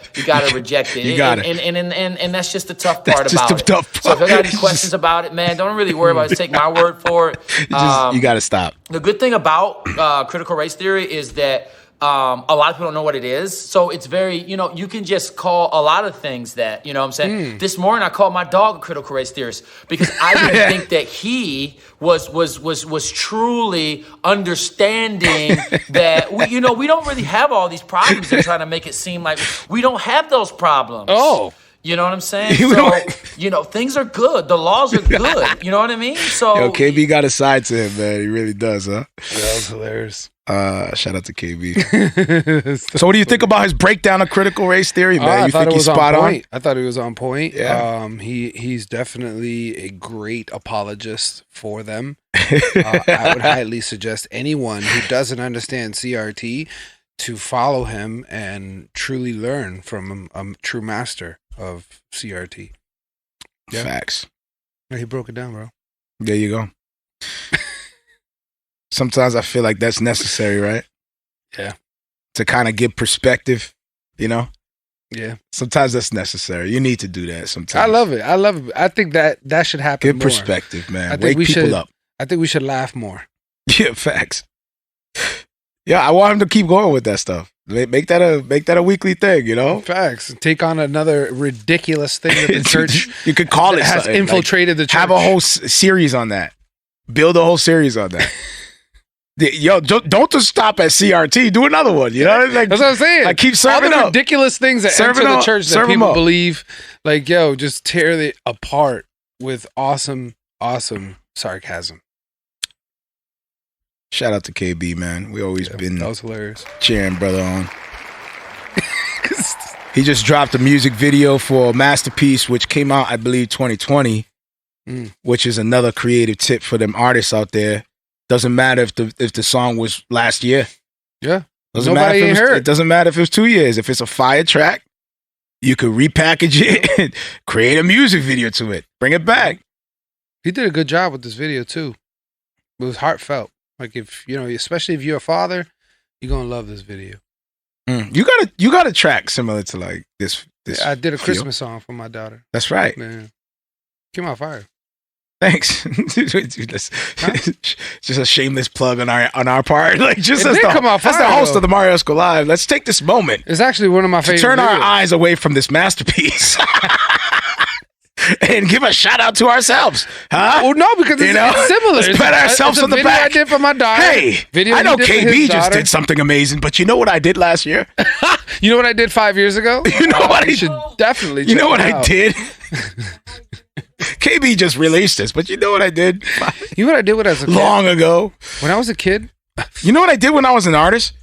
reject it. And that's just the tough part about it. So if you got any questions about it, man, don't really worry about it. Just take my word for it. You gotta stop. The good thing about critical race theory is that a lot of people don't know what it is. So it's very, you can just call a lot of things that, you know what I'm saying? This morning I called my dog a critical race theorist because I didn't think that he was truly understanding that, we don't really have all these problems. They're trying to make it seem like we don't have those problems. Oh. You know what I'm saying? So, things are good. The laws are good. You know what I mean? So KB got a side to him, man. He really does, huh? That was hilarious. Shout out to KB. So what do you think about his breakdown of critical race theory, man? You think he's spot on? I thought he was on point. Yeah. He's definitely a great apologist for them. I would highly suggest anyone who doesn't understand CRT to follow him and truly learn from a true master of CRT. Yeah. Facts. Yeah, he broke it down, bro. There you go. Sometimes I feel like that's necessary, right? Yeah. To kind of give perspective, Yeah. Sometimes that's necessary. You need to do that sometimes. I love it. I think that should happen. Good more. perspective, man. I think Wake we people should, up. I think we should laugh more. Yeah, facts. Yeah, I want him to keep going with that stuff. Make that a weekly thing, you know? Facts. Take on another ridiculous thing that the church you could call it has infiltrated the church. Have a whole series on that. Build a whole series on that. Yo, don't just stop at CRT. Do another one. You know, that's what I'm saying. I keep serving all the up. ridiculous things that enter the church that people believe. Like, yo, just tear it apart with awesome sarcasm. Shout out to KB, man. We always been that was hilarious. Cheering brother on. He just dropped a music video for Masterpiece, which came out, I believe, 2020, which is another creative tip for them artists out there. Doesn't matter if the song was last year. Yeah. Nobody ain't heard. It doesn't matter if it was 2 years. If it's a fire track, you could repackage it and create a music video to it. Bring it back. He did a good job with this video too. It was heartfelt. Like if especially if you're a father, you're gonna love this video. You got a track similar to like this. Yeah, I did a Christmas song for my daughter. That's right. Man, came out fire. Thanks. Just a shameless plug on our part. Like just as come out fire, the host of the Marrio Esco Live, let's take this moment. It's actually one of my favorite. Turn videos. our eyes away from this masterpiece. And give a shout out to ourselves, huh? Well, no, because it's similar. Let's pat ourselves on the back. I did for my daughter. Hey, I know KB just did something amazing, but you know what I did last year? You know what I did 5 years ago? You know what I should definitely. You know what I did? KB just released this, but you know what I did? You know what I did when I was a kid? Long ago. When I was a kid? You know what I did when I was an artist?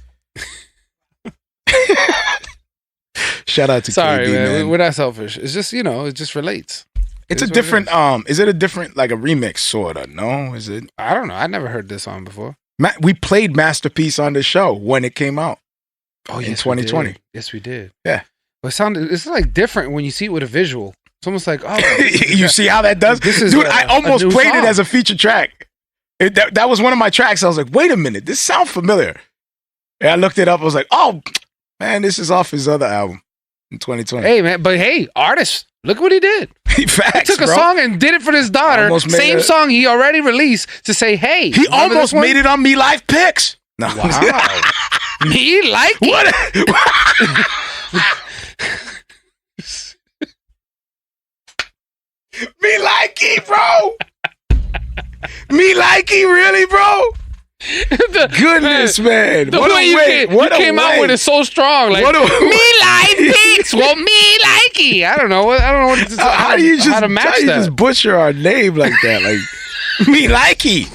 Shout out to Sorry, KB, man. We're not selfish. It's just, it just relates. It's a different, is it a different, like a remix sorta? No? Is it? I don't know. I never heard this song before. We played Masterpiece on the show when it came out. Oh, in 2020. Yes, we did. Yeah. But it's like different when you see it with a visual. It's almost like, you see how that does? Dude, I almost played it as a feature track. That was one of my tracks. I was like, wait a minute, this sounds familiar. And I looked it up. I was like, oh, man, this is off his other album in 2020. Hey, man, but hey, artist, look what he did. Facts, he took a song and did it for his daughter. Same song he already released to say, hey. He almost made it on Me Life Picks. No. Wow. Me Likey. What? Me Likey, bro. Me Likey, really, bro? Goodness, man. The way you came out with it so strong. Like, Me Life Picks. Well, Me Likey. I don't know. How do you just butcher our name like that? Like, Me Likey.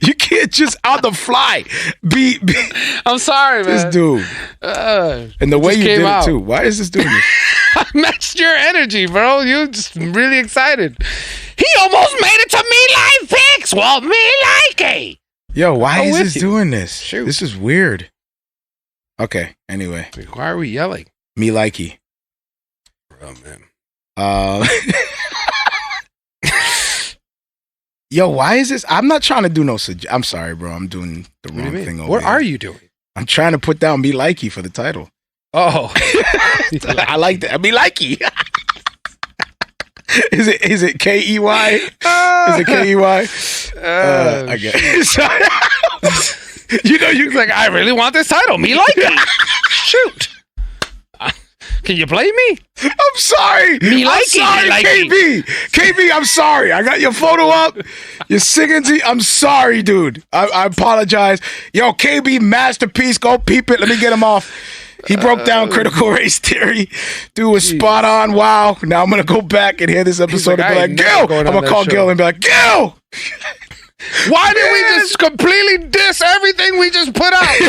You can't just on the fly be I'm sorry, man. This dude. And the way you did it too. Why is this doing this? I matched your energy, bro. You just really excited. He almost made it to Me Life Picks. Well, Me Likey. Yo, why is this doing this? Shoot. This is weird. Okay, anyway. Why are we yelling? Me Likey. Oh, man. Yo, why is this? I'm not trying to do no I'm sorry, bro. I'm doing the wrong thing over What here. are you doing? I'm trying to put down Me Likey for the title. Oh. I like that. Me Likey. Is it K-E-Y? Is it K-E-Y? I guess. You like, I really want this title. Me Likey. Shoot. Can you blame me? I'm sorry. Me I'm sorry, KB. KB, I'm sorry. I got your photo up. You're singing to I'm sorry, dude. I apologize. Yo, KB, Masterpiece. Go peep it. Let me get him off. He broke down critical race theory. Dude was spot on. Wow. Now I'm going to go back and hear this episode and be like, Gil. I'm going to call Gil and be like, Gil. Why did we just completely diss everything we just put out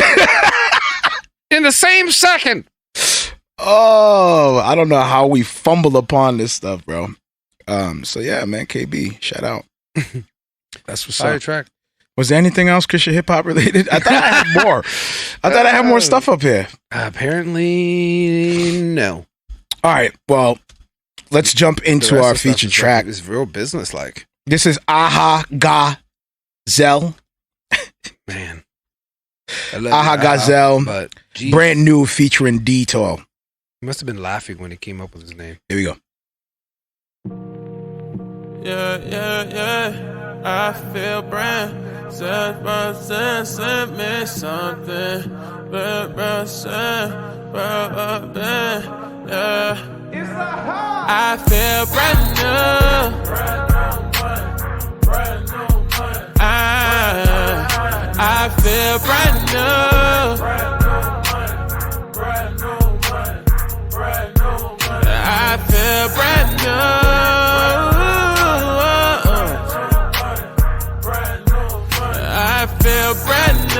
in the same second? Oh, I don't know how we fumble upon this stuff, bro. So yeah, man, KB, shout out. That's what's up. Track. Was there anything else Christian hip hop related? I thought I had more. I thought I had more stuff up here. Apparently, no. All right, well, let's jump into our featured track. It's real business-like. This is Gazelle. Man. Aha Gazelle, but brand new featuring D.TALL. He must have been laughing when he came up with his name. Here we go. Yeah. I feel brand. Send me something. Yeah. I feel brand new. I feel brand new. I feel brand new. I feel brand new.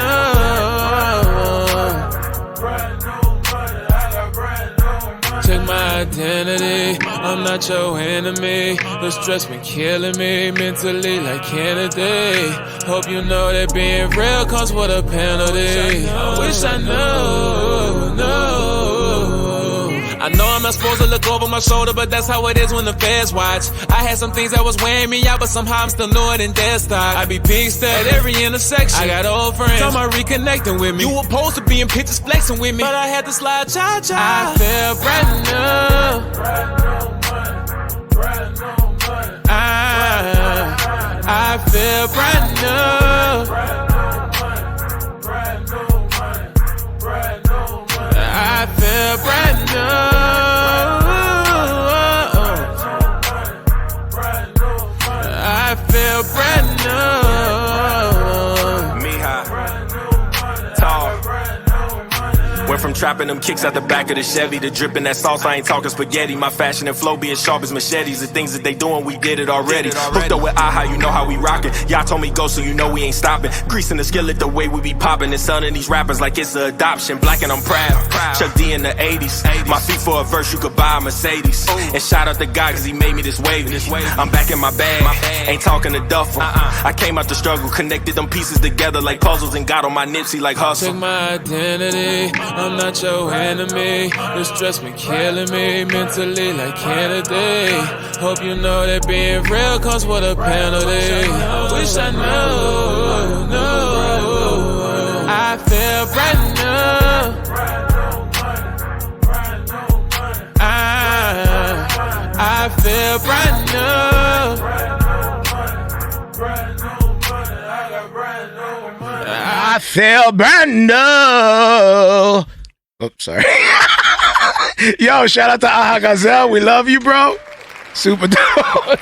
Check my identity. I'm not your enemy. The stress been killing me mentally like Kennedy. Hope you know that being real comes with a penalty. I wish I knew. I know I'm not supposed to look over my shoulder, but that's how it is when the feds watch. I had some things that was weighing me out, but somehow I'm still newer than dead stock. I be big step at every intersection. I got old friends, talking about reconnecting with me. You opposed to being pictures flexing with me, but I had to slide cha-cha. I feel brand new. I feel brand new. I feel brand new. I feel brand new. Mija, tall. Went from trapping them kicks out the back of the Chevy to dripping that sauce. I ain't talking spaghetti. My fashion and flow being sharp as machetes. The things that they doing, we did it already. Hooked up with Aha, you know how we rockin'. Y'all told me go, so you know we ain't stopping. Greasing the skillet the way we be popping. And son of these rappers like it's an adoption. Black and I'm proud. Chuck D in the 80s. My feet for a verse, you could buy a Mercedes. And shout out to God, cause he made me this wavy. I'm back in my bag. Ain't talking to duffel. I came out the struggle, connected them pieces together like puzzles, and got on my Nipsey like hustle. Check my identity. I'm not your enemy. The stress been killing me mentally like Kennedy. Hope you know that being real comes with a penalty. I wish I knew. I feel brand new. I feel brand new. I feel brand new. Oh, sorry. Yo, shout out to Aha Gazelle. We love you, bro. Super dope.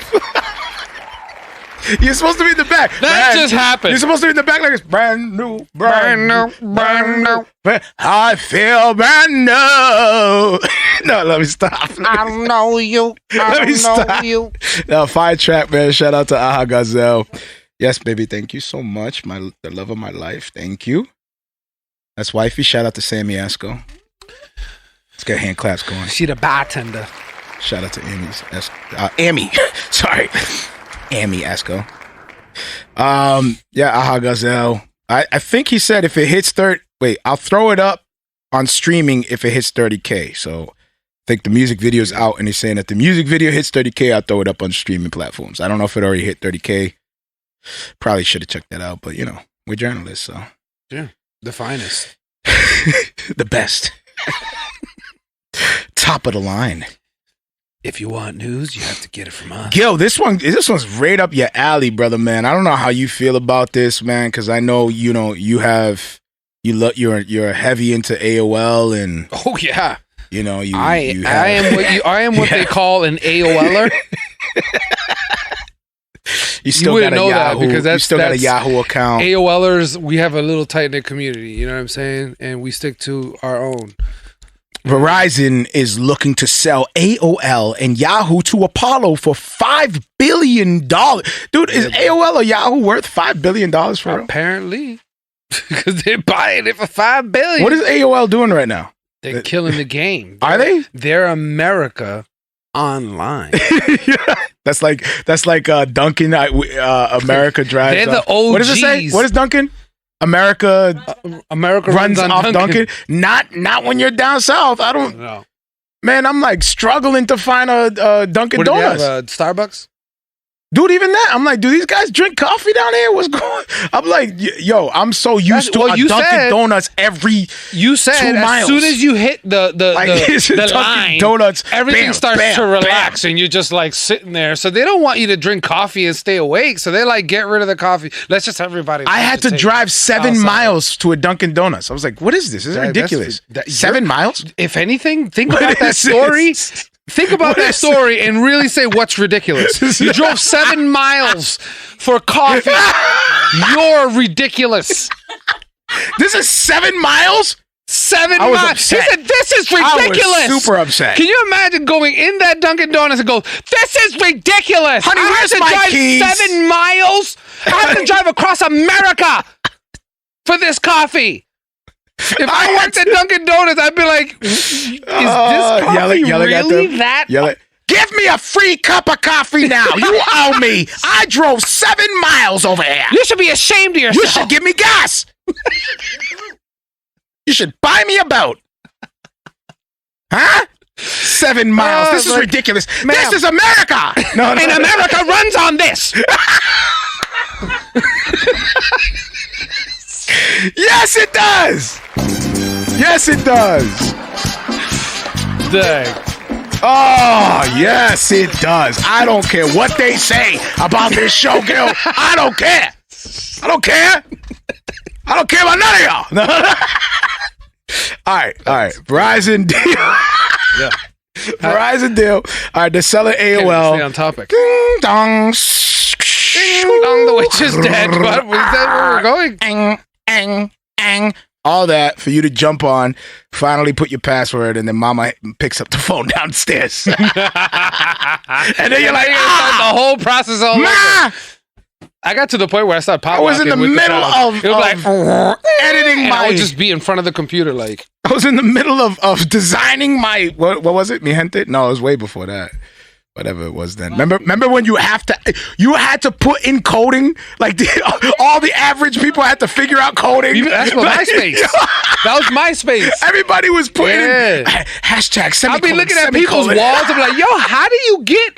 You're supposed to be in the back. That just happened. You're supposed to be in the back like it's brand new. I feel brand new. No, let me stop. I know you. Let me stop. No, fire track, man. Shout out to Aha Gazelle. Yes, baby. Thank you so much. The love of my life. Thank you. That's wifey. Shout out to Sammy Esco. Let's get hand claps going. She the bartender. Shout out to Amy. Sorry. Amy Esco. Yeah, Aha Gazelle. I think he said if it hits 30, wait, I'll throw it up on streaming if it hits 30K. So I think the music video is out, and he's saying that the music video hits 30K, I'll throw it up on streaming platforms. I don't know if it already hit 30K. Probably should have checked that out, but you know, we're journalists, so. Yeah, the finest. The best. Top of the line. If you want news, you have to get it from us. Gil, this one's right up your alley, brother, man. I don't know how you feel about this, man, because I know you're heavy into AOL and oh yeah, I am what they call an AOLer. You wouldn't know that because that's got a Yahoo account. AOLers, we have a little tight knit community. You know what I'm saying, and we stick to our own. Verizon is looking to sell AOL and Yahoo to Apollo for $5 billion. Dude, is AOL or Yahoo worth $5 billion for real? Apparently. Because they're buying it for $5 billion. What is AOL doing right now? They're killing the game. Are they? They're America online. Yeah. That's like Duncan, America drives. They're the OGs. What does it say? What is Duncan? America runs off Duncan. Not when you're down south. I don't know. Man, I'm like struggling to find a Dunkin' Donuts. Starbucks? Dude, even that, I'm like, do these guys drink coffee down here? What's going? I'm like, yo, I'm so used to a Dunkin' Donuts every 2 miles. As soon as you hit the line, Donuts, everything starts to relax, and you're just like sitting there. So they don't want you to drink coffee and stay awake. So they like get rid of the coffee. Let's just everybody. I had to drive 7 miles to a Dunkin' Donuts. I was like, what is this? This is ridiculous. 7 miles? If anything, think about that story. Think about that story and really say what's ridiculous. You drove 7 miles for coffee. You're ridiculous. This is 7 miles? 7 miles. He said, this is ridiculous. I was super upset. Can you imagine going in that Dunkin' Donuts and go, this is ridiculous. Honey, I have to drive keys? 7 miles? I have to drive across America for this coffee. If I worked at Dunkin' Donuts, I'd be like, is this coffee really that? Give me a free cup of coffee now. You owe me. I drove 7 miles over here. You should be ashamed of yourself. You should give me gas. You should buy me a boat. Huh? 7 miles. This is ridiculous. This is America. No, and America runs on this. Yes, it does. Yes, it does. Dang. Oh, yes, it does. I don't care what they say about this show, Gil. I don't care. I don't care. I don't care about none of y'all. All right. Verizon deal. Yeah. Verizon deal. All right, they're selling AOL. Stay on topic. Ding dong. Ding dong, the witch is dead. What was that where we're going? All that for you to jump on, finally put your password, and then mama picks up the phone downstairs. And then you're like, the whole process all over. I got to the point where I started popping. I was in the middle of editing I would just be in front of the computer like. I was in the middle of designing my, what was it? Mi gente? No, it was way before that. Whatever it was then. Remember when you had to put in coding? Like all the average people had to figure out coding. That's what MySpace. That was MySpace. Everybody was putting in hashtag semicolon. I'll be looking at people's walls and be like, yo, how'd you get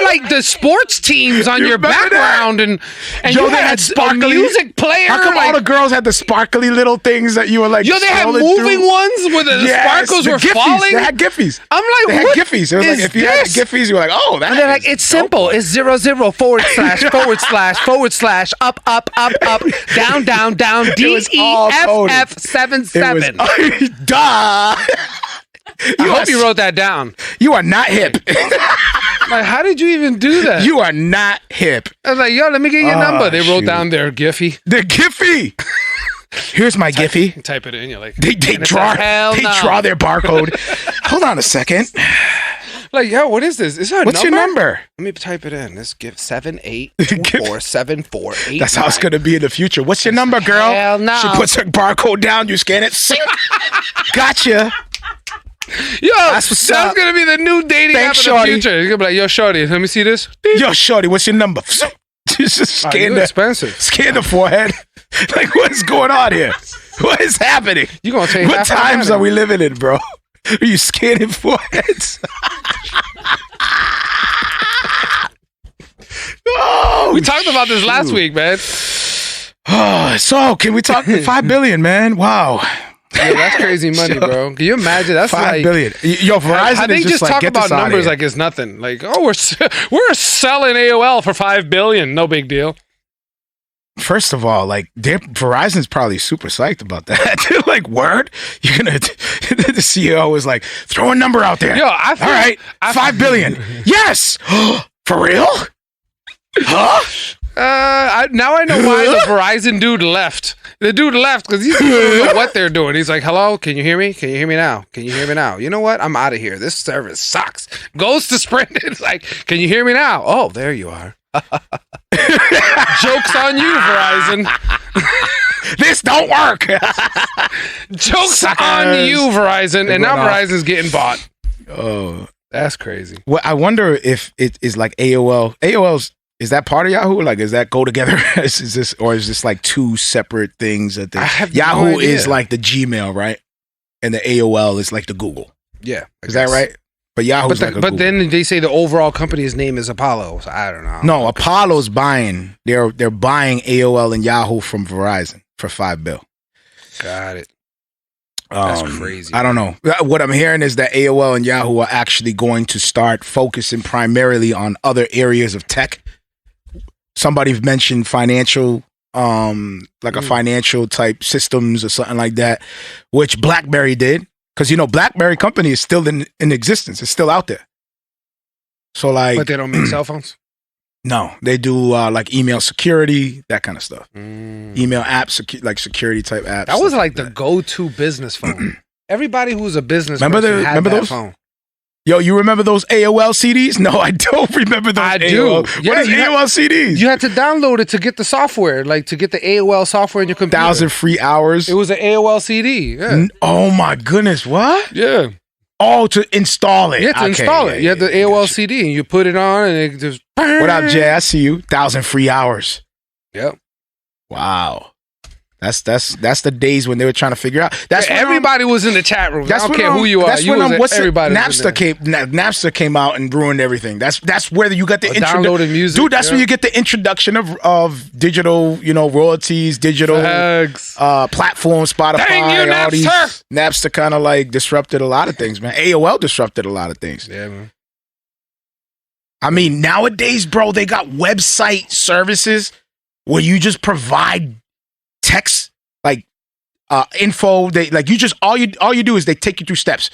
like the sports teams on your background and yo, they had sparkly music player? How come all the girls had the sparkly little things that you were like, yo, they had moving ones where the sparkles were falling? They had Giphies. I'm like, they had Giphies. It was like, if you had the Giphies, you were like, oh, that. And they're like, it's simple. It's 00 / up down DEFF 77. Duh. I hope you wrote that down. You are not hip. Like, how did you even do that? You are not hip. I was like, yo, let me get your number. They wrote down their Giphy. The Giphy. Here's my Giphy. Type it in. You're like, they draw their barcode. Hold on a second. Like, yo, what is this? Is that What's your number? Let me type it in. Let's give 78247489. That's how it's gonna be in the future. What's your number, girl? Hell no. She puts her barcode down. You scan it. Sing. Gotcha. Yo, that's gonna be the new dating app in the future. You're gonna be like, yo, shorty, let me see this. Yo, shorty, what's your number? Just scan scan the forehead. Like, what's going on here? What is happening? You gonna change? What times are we living in, bro? Are you scanning foreheads? Oh, we talked about this last week, man. Oh, so can we talk $5 billion, man? Wow. Yeah, that's crazy money, bro. Can you imagine? That's $5 billion. Yo, Verizon how they is just like, talk about numbers like it's nothing. Like, oh, we're selling AOL for $5 billion. No big deal. First of all, like, Verizon's probably super psyched about that. Like, word? You're gonna the CEO was like, throw a number out there. Yo, all right, $5 billion. Yes. For real? Huh? Now I know why the Verizon dude left. The dude left because he doesn't know what they're doing. He's like, hello, can you hear me? Can you hear me now? Can you hear me now? You know what? I'm out of here. This service sucks. Goes to Sprint. It's like, can you hear me now? Oh, there you are. Joke's on you, Verizon. This don't work. Joke's on you, Verizon. And now Verizon's getting bought. Oh, that's crazy. Well, I wonder if it is like AOL. Is that part of Yahoo? Like, does that go together? Is this like two separate things? That Yahoo is like the Gmail, right? And the AOL is like the Google. Yeah, is that right? But Yahoo's like a but Google. then they say the overall company's name is Apollo. So I don't know. No, Apollo's buying. They're buying AOL and Yahoo from Verizon for $5 billion. Got it. That's crazy. I don't know. What I'm hearing is that AOL and Yahoo are actually going to start focusing primarily on other areas of tech. Somebody mentioned financial, like a financial type systems or something like that, which BlackBerry did. Because, BlackBerry company is still in existence. It's still out there. So, like... But they don't make cell phones? No. They do, like, email security, that kind of stuff. Email apps, like security type apps. That was like the go-to business phone. Everybody who was a business person had that those? phone. Yo, you remember those AOL CDs? No, I don't remember those. I do. Yeah, what is AOL CDs? You had to download it to get the software, like to get the AOL software in your computer. 1,000 free hours. It was an AOL CD. Yeah. Oh my goodness! What? Yeah. Oh, to install it. Yeah, to install it. You had the AOL CD, and you put it on, and it just. What up, Jay? I see you. 1,000 free hours. Yep. Wow. That's the days when they were trying to figure out. That's everybody was in the chat room. I don't care who you are. That's when everybody. Napster came out and ruined everything. That's where you got the downloaded music, dude. That's where you get the introduction of digital, royalties, digital platforms, Spotify. Dang you, all these. Napster! Napster kind of like disrupted a lot of things, man. AOL disrupted a lot of things. Yeah, man. I mean, nowadays, bro, they got website services where you just provide text like info. They like you just all you do is they take you through steps.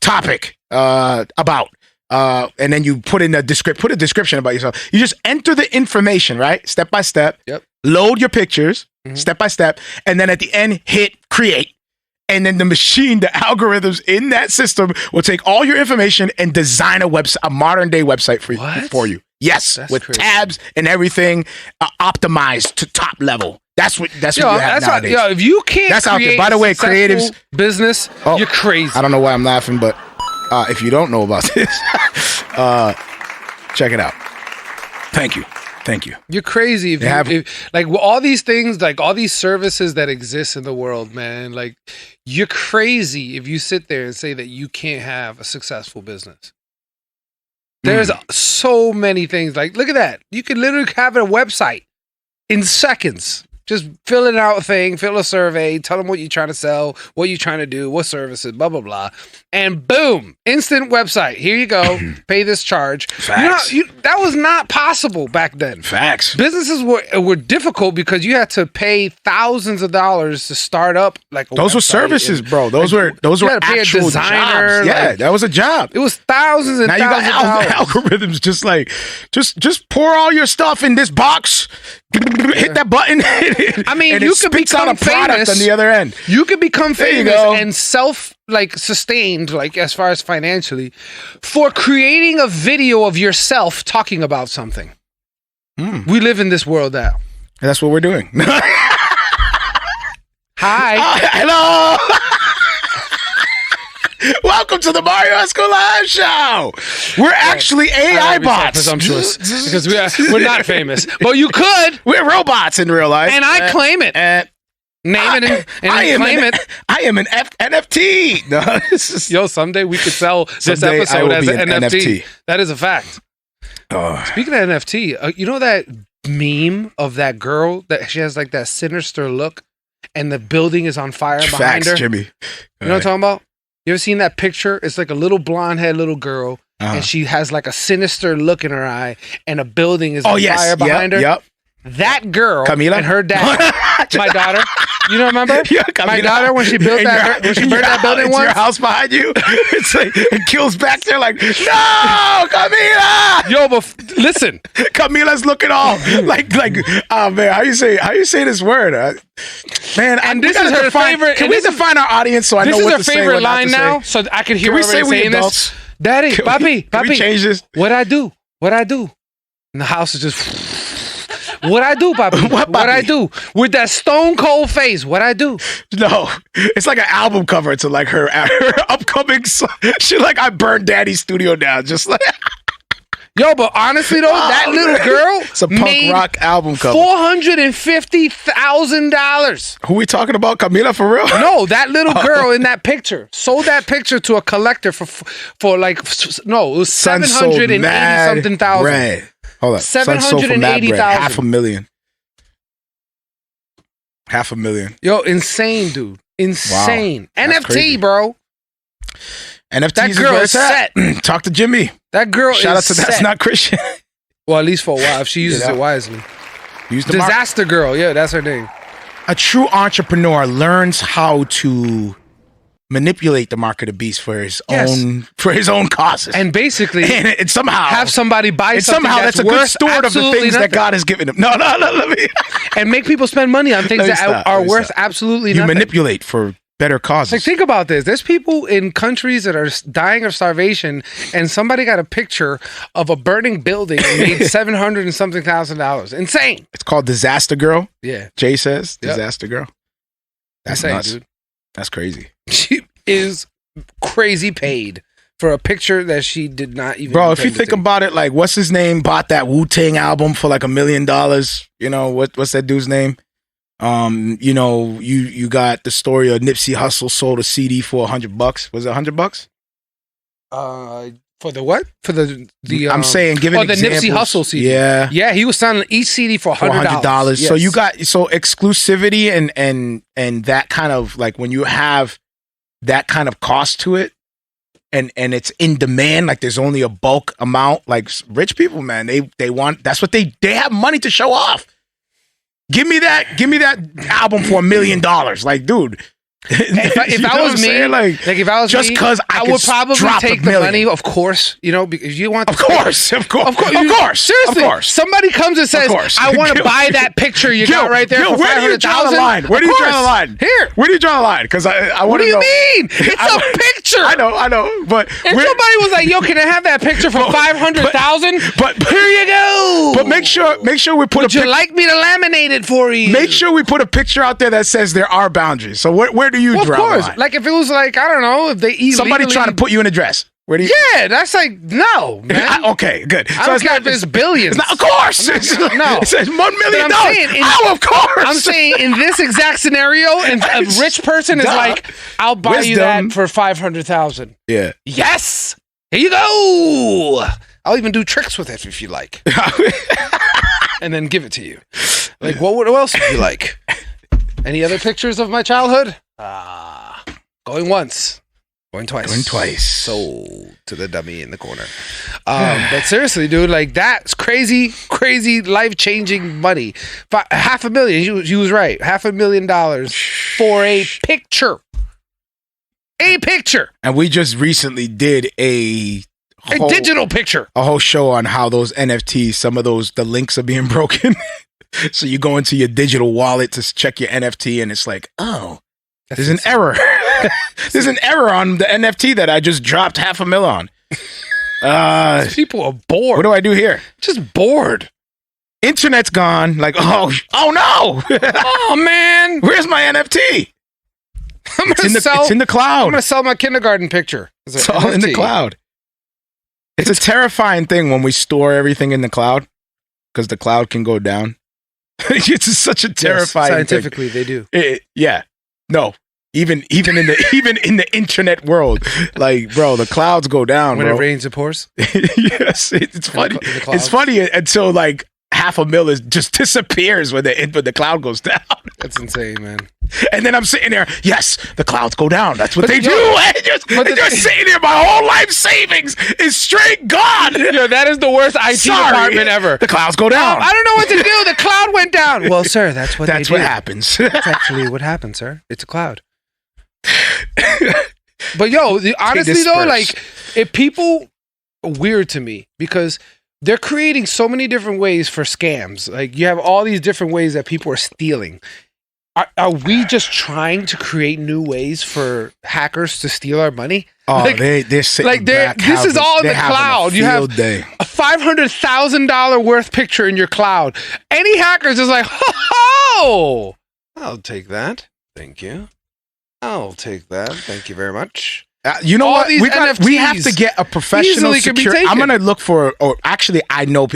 Topic about and then you put in a description about yourself. You just enter the information, right? Step by step. Yep. Load your pictures step by step, and then at the end hit create. And then the machine, the algorithms in that system will take all your information and design a modern day website for you. Yes, that's with crazy. Tabs and everything optimized to top level. That's what you have nowadays. If you can't create by the way, creatives business, you're crazy. I don't know why I'm laughing, but if you don't know about this, check it out. Thank you. You're crazy if like all these things, like all these services that exist in the world, man. Like you're crazy if you sit there and say that you can't have a successful business. There's so many things. Like look at that. You can literally have a website in seconds. Just fill it out fill a survey, tell them what you're trying to sell, what you're trying to do, what services, blah, blah, blah. And boom, instant website. Here you go. Pay this charge. Facts. That was not possible back then. Facts. Businesses were difficult because you had to pay thousands of dollars to start up like a those website. Were services, bro. Those were actual designer, jobs. Yeah, that was a job. It was thousands and now thousands of dollars. Now you got algorithms just pour all your stuff in this box. Hit that button. I mean, and you could become out a product famous on the other end. You could become famous and sustained, like as far as financially, for creating a video of yourself talking about something. We live in this world now. And that's what we're doing. Hi. Hello. Welcome to the Marrio Esco Live Show. We're actually AI bots. Presumptuous because we're not famous, but you could. We're robots in real life, and I claim it. Name it and claim it. I am an NFT. No, Yo, someday we could sell this episode as an NFT. That is a fact. Speaking of NFT, you know that meme of that girl that she has like that sinister look, and the building is on fire behind her. Jimmy. You know what I'm talking about? You ever seen that picture? It's like a little blonde-haired little girl, and she has like a sinister look in her eye, and a building is on fire behind her. Yep. That girl Camila? and her dad, my daughter. You don't remember? Yeah, my daughter when she built that building once. Your house behind you. It's like it kills back there like, no, Camila. Yo, but listen, Camila's looking all like oh man, how you say this word? Man, and this is her favorite. Can we define our audience so I know what to say? This is her favorite line now, so I can hear her saying this. Daddy, papi, can we change this? What I do? And the house is just. What I do, papi? What I do? With that stone cold face, what I do? No, it's like an album cover to like her upcoming song. She like, I burned Daddy's studio down, just like. Yo, but honestly though, that little girl It's a punk rock album cover. $450,000. Who we talking about? Camila, for real? No, that little girl in that picture sold that picture to a collector for like it was $780,000. Bread. Hold up. $780,000. $500,000. Yo, insane, dude. Insane. Wow, NFT, crazy. bro. NFTs That is girl where is it's at. Talk to Jimmy. That girl Shout out is to That's set. Not Christian. Well, at least for a while, if she uses it wisely. Use the Disaster Girl. Yeah, that's her name. A true entrepreneur learns how to manipulate the mark of the beast for his own causes, And basically, and somehow have somebody buy something that's a good steward of the things that God has given him. No, let me. And make people spend money on things that are worth absolutely nothing. You manipulate for better causes. Like, think about this. There's people in countries that are dying of starvation, and somebody got a picture of a burning building and made $700 and something thousand. Insane. It's called Disaster Girl. Yeah. Jay says Disaster Girl. That's insane, nuts. dude. That's crazy. She is crazy paid for a picture that she did not even. Bro, if you think about it, like, what's his name bought that Wu-Tang album for like $1 million? You know, what's that dude's name? You know, you got the story of Nipsey Hussle sold a CD for $100. Was it $100? For the what? For the I'm saying, give it the Nipsey Hussle CD. Yeah, he was selling each CD for $100. Yes. So you got exclusivity and that kind of, like, when you have that kind of cost to it, and it's in demand, like there's only a bulk amount. Like, rich people, man, they want, that's what they have money to show off. Give me that album for $1 million. Like, dude. If I was me, like if I was just because I would probably take the money, of course, you know, because you want of course. Seriously, somebody comes and says, "I want to buy that picture you got right there for $500,000." Where do you draw the line? Where do you draw the line? Here. Where do you draw the line? Because I want to know. What do you mean? It's a picture. I know. But if somebody was like, "Yo, can I have that picture for $500,000?" But here you go. But make sure we put. Would you like me to laminate it for you? Make sure we put a picture out there that says there are boundaries. So where do you draw? Of course. The line? Like, if it was like, I don't know, if they illegally... Somebody trying to put you in a dress. Where do you... Yeah, that's like, no, man. Okay, good. I don't care if it's billions. Of course. No. It says $1 million. Of course. I'm saying in this exact scenario, and a rich person is like, I'll buy you that for $500,000. Yeah. Yes. Here you go. I'll even do tricks with it if you like. And then give it to you. Like, what else would you like? Any other pictures of my childhood? Going once. Going twice. Sold to the dummy in the corner. But seriously, dude, like, that's crazy, life-changing money. $500,000. She was right. $500,000 for a picture. A picture. And we just recently did a digital picture. A whole show on how those NFTs, some of the links are being broken. So you go into your digital wallet to check your NFT, and it's like, oh, there's an error. There's an error on the NFT that I just dropped $500,000 on. People are bored. What do I do here? Just bored. Internet's gone. Like, oh no. Oh, man. Where's my NFT? It's in the cloud. I'm going to sell my kindergarten picture. It's all in the cloud. It's a terrifying thing when we store everything in the cloud, because the cloud can go down. It's such a terrifying scientifically thing. They do. Yeah. No. Even in the internet world, like, bro, the clouds go down. When bro. it rains, it pours. Yes, it's funny. It's funny until like $500,000 just disappears when the cloud goes down. That's insane, man. And then I'm sitting there. Yes, the clouds go down. That's what they do. And you're sitting there. My whole life savings is straight gone. Yo, that is the worst IT department ever. The clouds go down. I don't know what to do. The cloud went down. Well, sir, that's what happens. That's actually what happens, sir. It's a cloud. But yo, honestly though, like, if people weird to me because they're creating so many different ways for scams. Like, you have all these different ways that people are stealing. Are we just trying to create new ways for hackers to steal our money? Oh, like, they're sitting like back. This is all in the cloud. You have day. a $500,000 worth picture in your cloud. Any hackers is like, ho, I'll take that. Thank you. I'll take that. Thank you very much. You know All what? these We have to get a professional easily can be security. taken. I'm gonna look for, or actually, I know.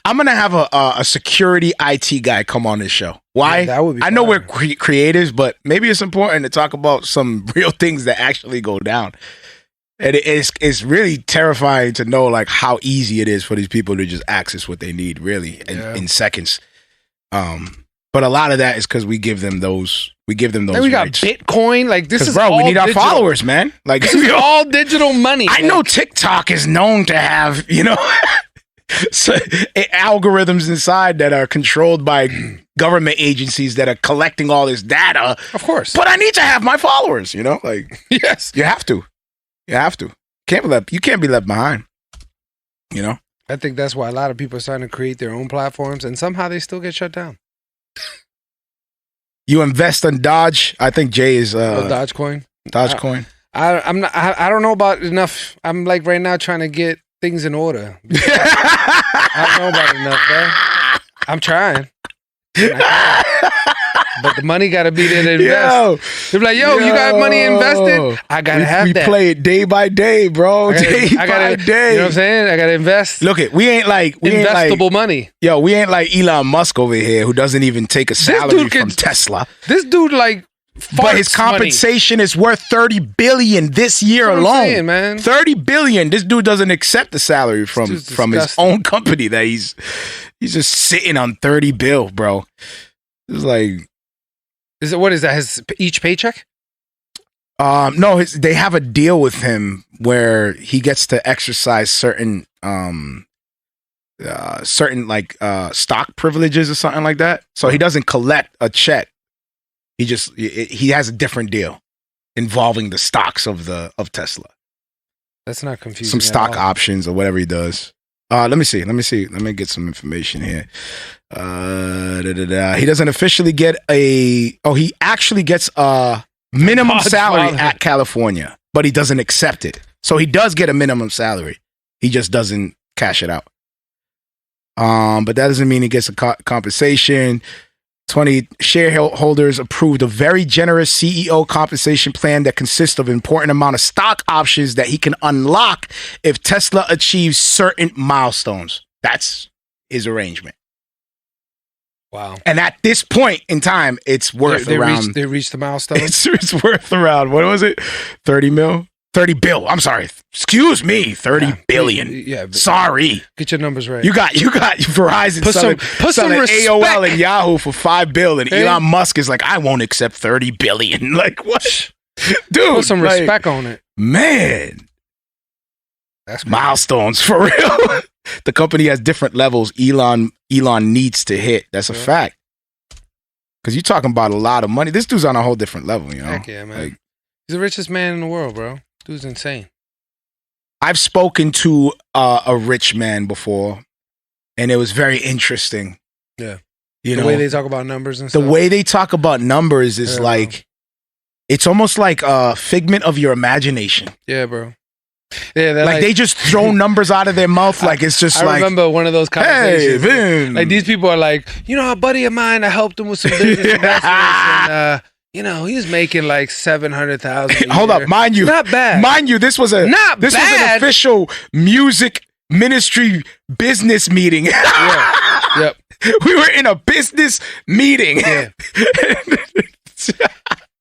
I'm gonna have a security IT guy come on this show. Why? Yeah, that would be I know fire. we're creatives, but maybe it's important to talk about some real things that actually go down. And it's really terrifying to know like how easy it is for these people to just access what they need, really, in seconds. But a lot of that is because we give them those. We give them those. And we got rights. Bitcoin. Like this is Bro, all we need our digital. followers, man. Like This is all digital money. I know TikTok is known to have, so, algorithms inside that are controlled by government agencies that are collecting all this data. Of course. But I need to have my followers, like Yes. you have to. You have to. You can't be left behind. I think that's why a lot of people are starting to create their own platforms, and somehow they still get shut down. You invest in Dodge. I think Jay is Dogecoin. Dogecoin. I don't know about enough. I'm like right now trying to get things in order. I don't know about enough, bro. I'm trying. But the money got to be there to invest. They're like, yo, you got money invested? I got to have that. We play it day by day, bro. Day by day. You know what I'm saying? I got to invest. Look, we ain't like investable money. Yo, we ain't like Elon Musk over here who doesn't even take a salary from Tesla. This dude like but his compensation is worth $30 billion this year alone. I'm saying, man. $30 billion. This dude doesn't accept the salary from his own company that he's just sitting on $30 billion, bro. It's like, what is that? His each paycheck? No, they have a deal with him where he gets to exercise certain stock privileges or something like that. So he doesn't collect a check. He has a different deal involving the stocks of Tesla. That's not confusing. Some stock options or whatever he does. Let me see. Let me get some information here. He doesn't officially get he actually gets a minimum salary at California, but he doesn't accept it. So he does get a minimum salary. He just doesn't cash it out. But that doesn't mean he gets a compensation. 20 shareholders approved a very generous CEO compensation plan that consists of an important amount of stock options that he can unlock if Tesla achieves certain milestones. That's his arrangement. Wow. And at this point in time, it's worth around... They reached the milestone? It's worth around, what was it? 30 mil? 30 bill. I'm sorry. Excuse me. 30 billion. Yeah. Sorry. Get your numbers right. You got Verizon put some respect. AOL and Yahoo for $5 billion. And Elon Musk is like, I won't accept 30 billion. Like, what? Dude. Put some respect on it. Man. That's crazy. Milestones for real. The company has different levels Elon needs to hit. That's a fact. Because you're talking about a lot of money. This dude's on a whole different level, Heck yeah, man. Like, he's the richest man in the world, bro. Dude's insane. I've spoken to a rich man before, and it was very interesting. Yeah. The way they talk about numbers and stuff. The way they talk about numbers is like, it's almost like a figment of your imagination. Yeah, bro. Yeah, like they just throw numbers out of their mouth. Like it's just I remember one of those conversations. Hey, like these people are like, a buddy of mine, I helped him with some business investments, and he was making like $700,000. Hold up, mind you, not bad. Mind you, this was an official music ministry business meeting. Yep. We were in a business meeting. Yeah.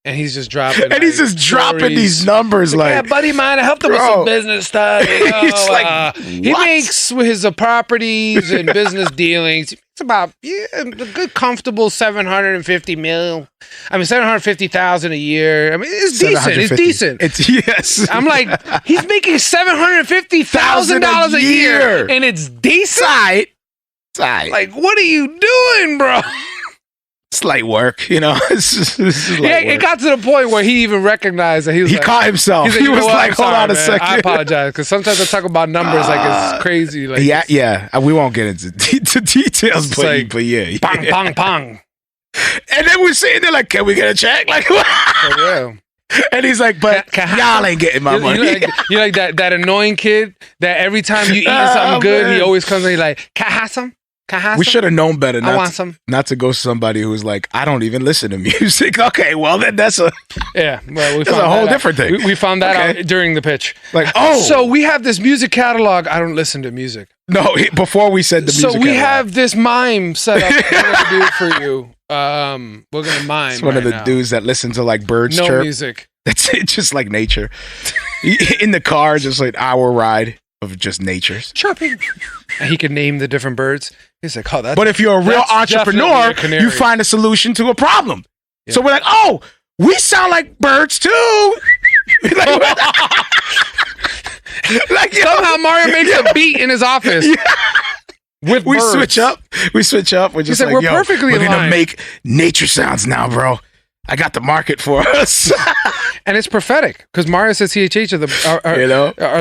And he's just dropping. And he's just dropping these numbers like, yeah, buddy of mine, I helped him with some business stuff. It's like, he makes with his properties and business dealings. It's about a good, comfortable $750,000 a year. I mean, it's decent. It's decent. Yes. I'm like, he's making $750,000 a year, and it's decent. Like, what are you doing, bro? It's light work, It's just it got to the point where he even recognized that he caught himself. He was like, hold on a second. I apologize, because sometimes I talk about numbers like it's crazy. Like yeah. We won't get into details, but yeah. Pong, pong, pong. And then we're sitting there like, can we get a check? Like, what? For real. And he's like, but y'all ain't getting my money. You like that annoying kid that every time you eat something good, he always comes and he's like, can I have some? Can I have We some? should have known better I want some. not to go to somebody who's like, I don't even listen to music. Okay, well then that's a Yeah, well, that's a whole different thing. We found that out during the pitch. Like, So we have this music catalog. I don't listen to music. No, before we said the music. So we catalog. have this mime set up. We're gonna do it for you. We're gonna mime. It's one of the dudes that listen to like birds no chirp. music. That's it, just like nature. In the car, just like hour ride of just natures. Chirping. And he can name the different birds. He's like, oh, that's. But if you're a real that's entrepreneur, definitely a canary. you find a solution to a problem. Yeah. So we're like, oh, we sound like birds too. like, Somehow Mario makes a beat in his office. With we birds. switch up. We're just like, like, we're yo, perfectly we're in gonna line. make nature sounds now, bro. I got the market for us. And it's prophetic because Mario says CHH are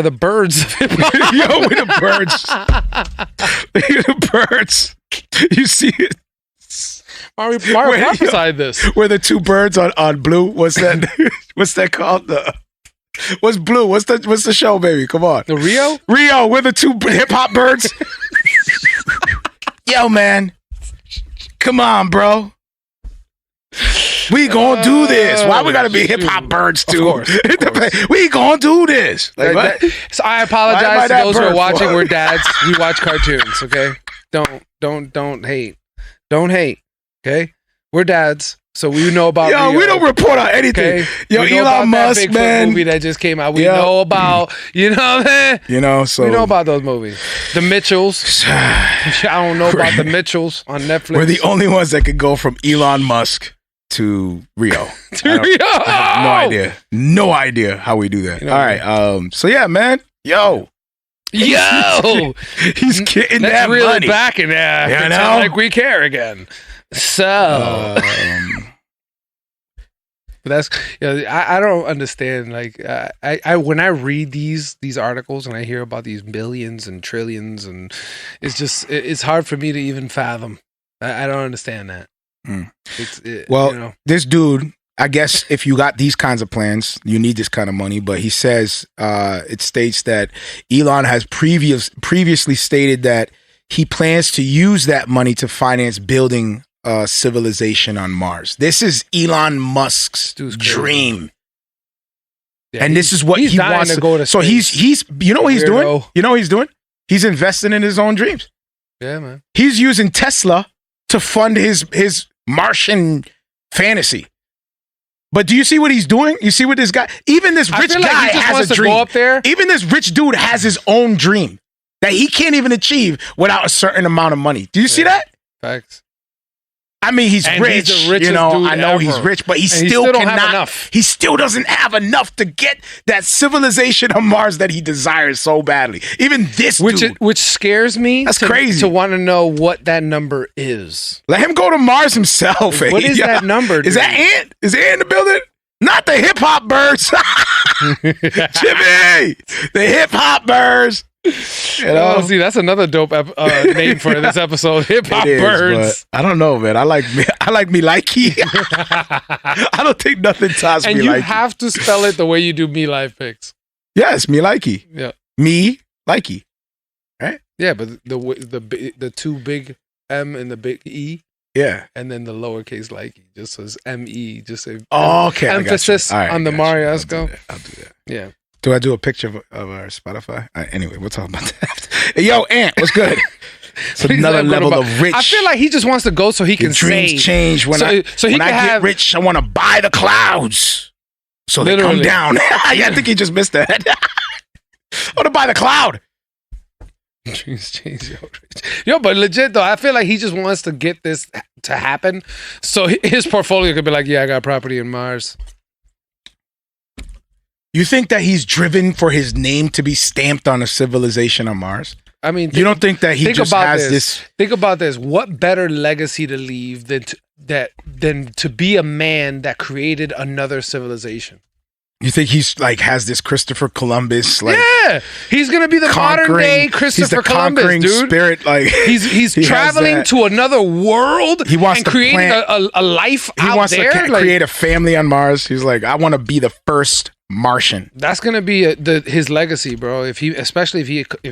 the birds. Yo, we're the birds. We're the birds. You see it? Mario Wait, prophesied this. We're the two birds on Blue. What's that? What's that called? What's Blue? What's the show, baby? Come on. The Rio? Rio, we're the two hip hop birds. Yo, man. Come on, bro. We gonna do this. Why we gotta be hip hop birds too? Of course. We gonna do this. Like, what? So I apologize to that those who are bird watching. for? We're dads. We watch cartoons. Okay, don't hate. Don't hate. Okay, we're dads, so we know about. Yo, Rio, we don't report on anything. okay? Yo, We know about Elon Musk, that Bigfoot man. movie that just came out. We Yeah. know about. You know what I mean? You know, so We know about those movies. The Mitchells. I don't know about the Mitchells on Netflix. we're the only ones that could go from Elon Musk to Rio. I have no idea how we do that. You know All right. So yeah, man. Yo, he's getting Let's that reel money. it back and You pretend know? like we care again. So, but that's I don't understand. Like I when I read these articles and I hear about these billions and trillions, and it's just it's hard for me to even fathom. I don't understand that. Well, this dude, I guess if you got these kinds of plans, you need this kind of money. But he says it states that Elon has previously stated that he plans to use that money to finance building civilization on Mars. This is Elon Musk's dream. Yeah, and this is what he dying wants to go to So space. he's you know what he's doing? Weirdo. You know what he's doing? He's investing in his own dreams. Yeah, man. He's using Tesla to fund his Martian fantasy. But do you see what he's doing? You see what this guy, even this rich feel like guy he just has wants a to dream. go up there. Even this rich dude has his own dream that he can't even achieve without a certain amount of money. Do you see that? Facts. I mean, he's And rich. he's the richest you know, dude I know he's ever. rich, but he And he still still don't cannot. have enough. He still doesn't have enough to get that civilization on Mars that he desires so badly. Even this dude. Which scares me. That's crazy. To want to know what that number is. Let him go to Mars himself. What is that number? Is that Ant? Is Ant in the building? Not the hip hop birds. Jimmy, the hip hop birds. You know? Oh, see, that's another dope name for this episode. Hip hop It is, birds. but I don't know, man. I like me likey. I don't think nothing tops And me you likey. have to spell it the way you do me life picks. Yes, me likey. Yeah. Me likey. Yeah, but the two big M and the big E, Yeah. and then the lowercase likey just says ME. Just say Oh, okay. I got you. emphasis All right, on the I got you. Mario I'll Esco. do that. I'll do that. Yeah. Do I do a picture of our Spotify? Anyway, we'll talk about that. Hey, yo, Ant, what's good? It's another level of rich. I feel like he just wants to go so he Your can dreams save. change when So he when can I get have- rich. I want to buy the clouds so they come Literally. down. Yeah, I think he just missed that. I want to buy the cloud. Dreams change, yo, but legit though, I feel like he just wants to get this to happen, so his portfolio could be like, yeah, I got property in Mars. You think that he's driven for his name to be stamped on a civilization on Mars? I mean, You don't think that he just has this? Think about this. What better legacy to leave than to be a man that created another civilization? You think he's like has this Christopher Columbus like Yeah, he's gonna be the modern day he's Christopher the Columbus, conquering dude. spirit? Like He's he has traveling that. to another world. He wants and to creating plant- a life He out wants there. to create a family on Mars. He's like, I want to be the first Martian. That's gonna be his legacy, bro. Especially if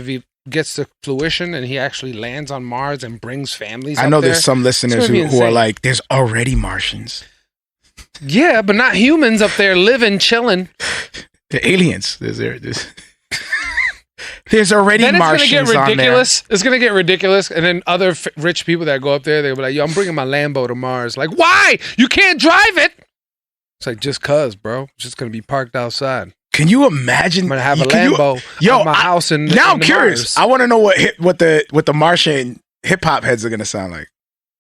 he gets to fruition and he actually lands on Mars and brings families I up know there, there's some listeners who are like, there's already Martians. Yeah, but not humans up there living, chilling. The aliens. There's already then Martians it's gonna get ridiculous. on there. It's gonna get ridiculous, and then other rich people that go up there, they'll be like, "Yo, I'm bringing my Lambo to Mars." Like, why? You can't drive it. It's like, just cause, bro. It's just gonna be parked outside. Can you imagine? I'm gonna have a Lambo at my house in now I'm the curious. Mars. I want to know what the Martian hip hop heads are gonna sound like.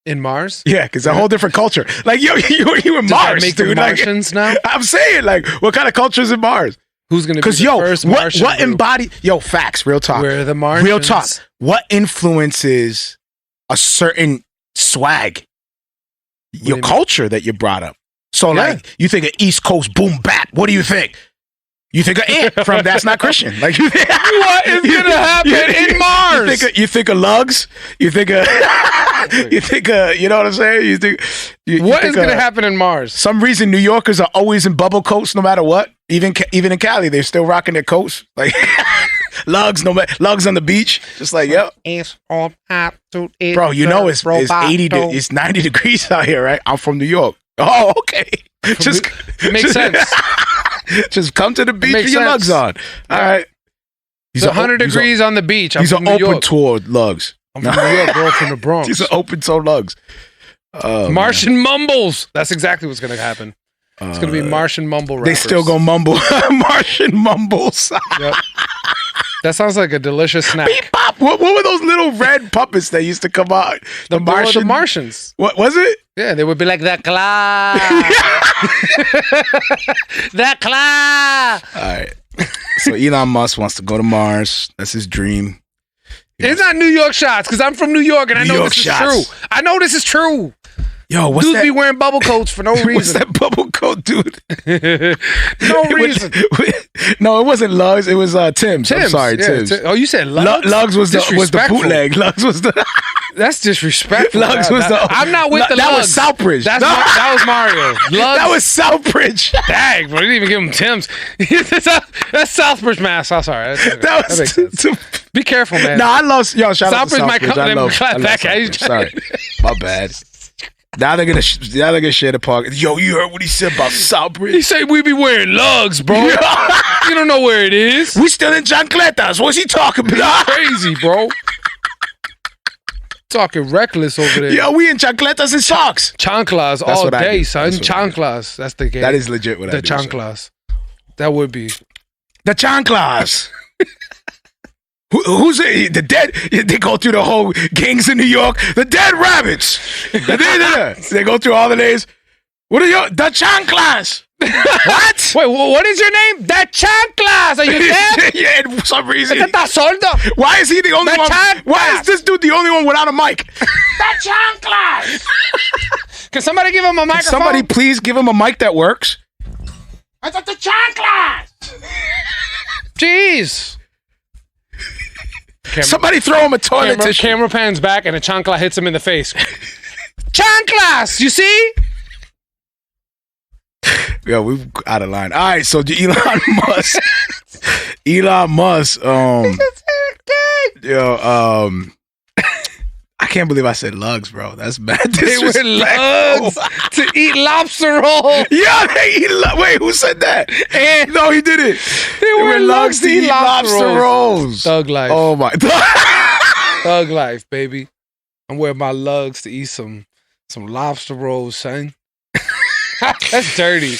In Mars? Yeah, because a whole different culture. Like, you in Mars, make dude. Martians now? I'm saying, like, what kind of culture is in Mars? Who's going to be the first Martian what embody... Yo, facts, real talk. We're the Martians. Real talk. What influences a certain swag? Your culture that you brought up. So, like, you think of East Coast boom bap. What do you think? You think of Ant from That's Not Christian. Like, what is going to happen in Mars? You think of Lugs? You think of... you know what I'm saying? What is going to happen in Mars? Some reason New Yorkers are always in bubble coats no matter what. Even in Cali, they're still rocking their coats. Like Lugs on the beach. Just like, yep. Bro, you know it's 90 degrees out here, right? I'm from New York. Oh, okay. It makes sense. Just come to the beach with your Lugs on. All right. It's 100 degrees on the beach. These are open-toed Lugs. I'm from New York, bro, from the Bronx. These are open-toe Lugs. Martian mumbles. That's exactly what's going to happen. It's going to be Martian mumble rappers. They still going to mumble. Martian mumbles. Yep. That sounds like a delicious snack. Beep, bop. What were those little red puppets that used to come out? The Martians. What was it? Yeah, they would be like, the claw. The claw. All right. So Elon Musk wants to go to Mars. That's his dream. It's not New York shots, because I'm from New York, and I know this is true. I know this is true. Yo, what's Dudes that? be wearing bubble coats for no reason. What's that bubble coat, dude? No reason. No, it wasn't Lugs. It was Tim's. I'm sorry, Tim's. Oh, you said Lugs? Lugs was the bootleg. Lugs was the... That's disrespectful. Lugs was the... I'm not with the Lugs. That was Southbridge. That was Marrio. Lugs. That was Southbridge. Dang, bro. You didn't even give him Tim's. That's Southbridge mask. I'm sorry. That was... Be careful, man. No, I love... Yo, shout out to Southbridge. Might come I love Southbridge. Sorry. My bad. Now they're gonna share the park. Yo, you heard what he said about Southbridge? He said we be wearing Lugs, bro. You don't know where it is. We still in chancletas. What's he talking about? Crazy, bro. Talking reckless over there. Yo, we in chancletas and socks. Chanclas all day, son. Chanclas. That's the game. That is legit what I do. The chanclas. That would be. The chanclas. Who's it? The dead? They go through the whole gangs in New York. The dead rabbits. They go through all the names. What are you? The chanclas. What? Wait, what is your name? The chanclas. Are you dead? Yeah, for some reason. Soldo? Why is he the only one? Chanclas. Why is this dude the only one without a mic? The chanclas. Can somebody give him a microphone? Somebody please give him a mic that works. I thought the chanclas. Jeez. Somebody throw him a toilet tissue. Camera pans back and a chancla hits him in the face. Chanclas, you see? Yo, we're out of line. All right, so Elon Musk. Elon Musk. I can't believe I said Lugs, bro. That's bad. They wear Lugs to eat lobster roll. Yeah, they eat. Wait, who said that? And no, he didn't. They wear Lugs to eat lobster rolls. Thug life. Oh my. Thug life, baby. I'm wearing my Lugs to eat some lobster rolls, son. That's dirty.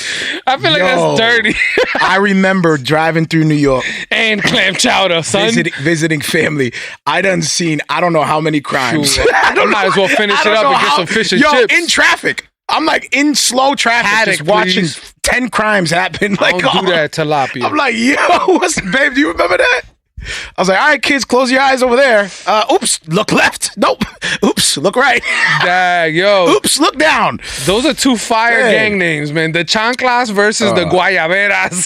I feel like that's dirty. I remember driving through New York and clam chowder, son. Visiting family. I don't know how many crimes. I might as well finish it up and get some fish and chips. In traffic. I'm like in slow traffic, just watching 10 crimes happen. Like, don't do that, tilapia. I'm like, yo, babe, do you remember that? I was like, all right, kids, close your eyes over there. Oops, look left. Nope. Oops, look right. Dang, yo. Oops, look down. Those are two fire gang names, man. The chanclas versus the guayaberas.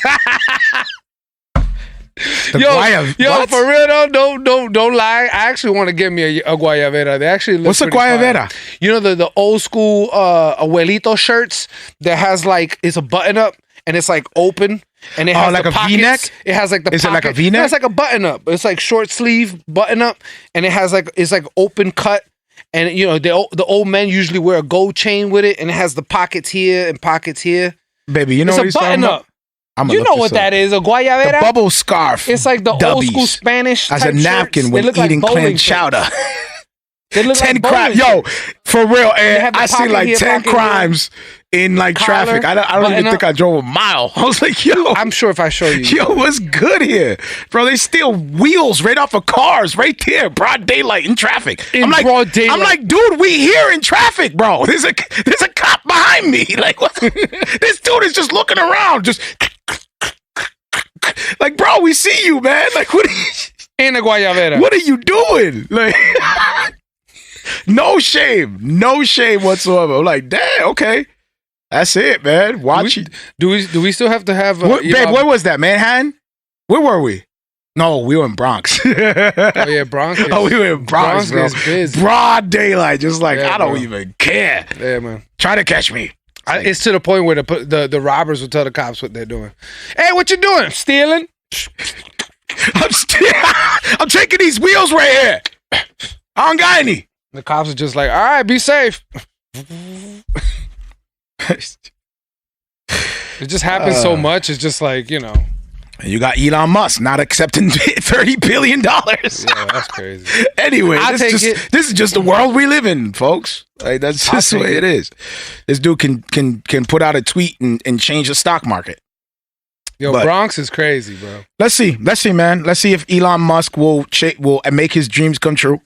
Yo, for real though, don't lie. I actually want to get me a guayabera. They actually look. What's a guayabera? Fire. You know the old school abuelito shirts that has like it's a button up and it's like open. and it has like the a pockets. V-neck? It has like the Is it like a pocket. V-neck? No, it's like a button up. It's like short sleeve button up, and it has like it's like open cut. And you know the old men usually wear a gold chain with it, and it has the pockets here and pockets here. Baby, you know what he's it's a talking button about? up. You know what that is? A guayabera. The bubble scarf. It's like the old school Spanish. As a type napkin shirts. when They look eating like clam bowling chowder. They look 10 like crimes. bowling Yo, for real. And the I see pocket like here, 10 pocket crimes in like collar, traffic. I don't even button think up. I drove a mile. I was like, yo. I'm sure if I show you. Yo, what's good here? Bro, they steal wheels right off of cars right there. Broad daylight in traffic. In I'm like, broad daylight. I'm like, dude, we here in traffic, bro. There's a cop behind me. Like, what? This dude is just looking around. Just like, bro, we see you, man. Like, what are you, In a guayabera. what are you doing? Like, no shame whatsoever. I'm like, damn, okay. That's it, man. Watch it. Do we still have to have? Babe, where was that, Manhattan? Where were we? No, we were in Bronx. Oh yeah, Bronx. Oh, we were in Bronx, bro. is busy. Broad daylight, just like Yeah, I don't bro. even care. Yeah, man. Try to catch me. It's to the point where the robbers will tell the cops what they're doing. Hey, what you doing? Stealing? I'm taking these wheels right here. I don't got any. The cops are just like, all right, be safe. It just happens so much. It's just like, you know. And you got Elon Musk not accepting $30 billion. Yeah, that's crazy. Anyway, I'll take this is just the world we live in, folks. Like that's just the way it is. This dude can put out a tweet and change the stock market. Yo, But- Bronx is crazy, bro. Let's see, man. Let's see if Elon Musk will make his dreams come true.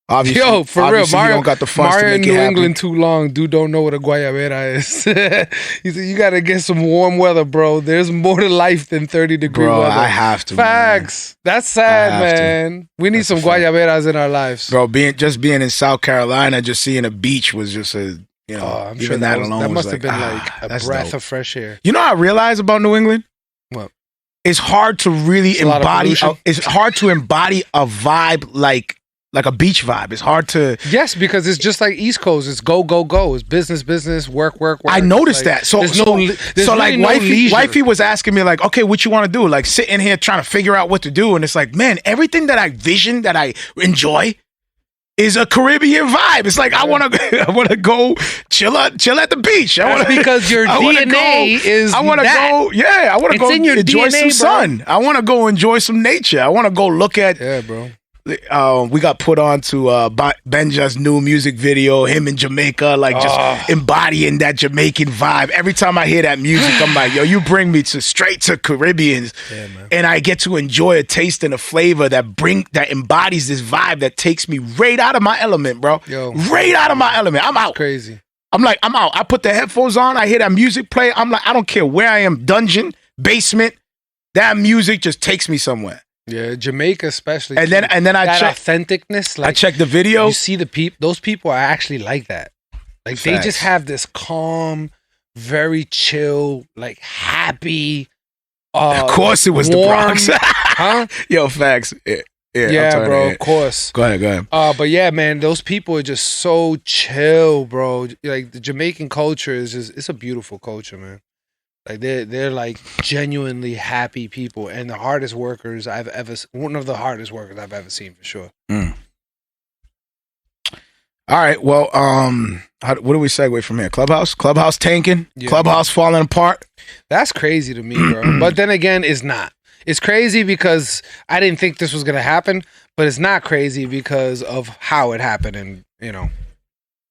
Obviously, Yo, for real, obviously he Mario, don't got the funds to Mario in make it New happen. England too long. Dude don't know what a guayabera is. He said, you got to get some warm weather, bro. There's more to life than 30-degree Bro, weather. I have to. Facts. That's sad, I have to. man. We need That's some a fact. guayaberas in our lives. Bro, being in South Carolina, just seeing a beach was just a I'm even sure that that alone must was have like, been like a that's breath dope. of fresh air. You know what I realized about New England? What? It's hard to really It's a lot of embody. pollution. It's hard to embody a vibe like a beach vibe. It's hard to. Yes, because it's just like East Coast. It's go, go, go. It's business, business, work, work, work. I noticed Like, that. So there's like really no wifey leisure. was asking me like, okay, what you want to do? Like sitting here trying to figure out what to do, and it's like, man, everything that I vision that I enjoy is a Caribbean vibe. It's like I want to go chill at the beach. That's because your DNA is. I want to that. go. Yeah, I want to It's go in your enjoy DNA, some bro. sun. I want to go enjoy some nature. I want to go look at. Yeah, bro. We got put on to Benja's new music video, him in Jamaica, like just embodying that Jamaican vibe. Every time I hear that music, I'm like, yo, you bring me straight to Caribbeans. Yeah, man. And I get to enjoy a taste and a flavor that embodies this vibe that takes me right out of my element, bro. Yo. Right out of my element. I'm out. Crazy. I'm out. I put the headphones on. I hear that music play. I'm like, I don't care where I am, dungeon, basement. That music just takes me somewhere. Yeah, Jamaica especially. And then I that check. authenticness. Like, I check the video. You see the people. Those people are actually like that. Like they Facts. just have this calm, very chill, like happy. Of course, it was warm, the Bronx. huh? Yo, facts. Yeah, Yeah, bro. Of course. Go ahead. But yeah, man, those people are just so chill, bro. Like the Jamaican culture is it's a beautiful culture, man. Like they're like genuinely happy people and the hardest workers one of the hardest workers I've ever seen for sure. All right. Well, what do we segue from here? Clubhouse tanking. Yeah. Clubhouse falling apart. That's crazy to me, bro. But then again, it's not. It's crazy because I didn't think this was gonna happen, but it's not crazy because of how it happened, and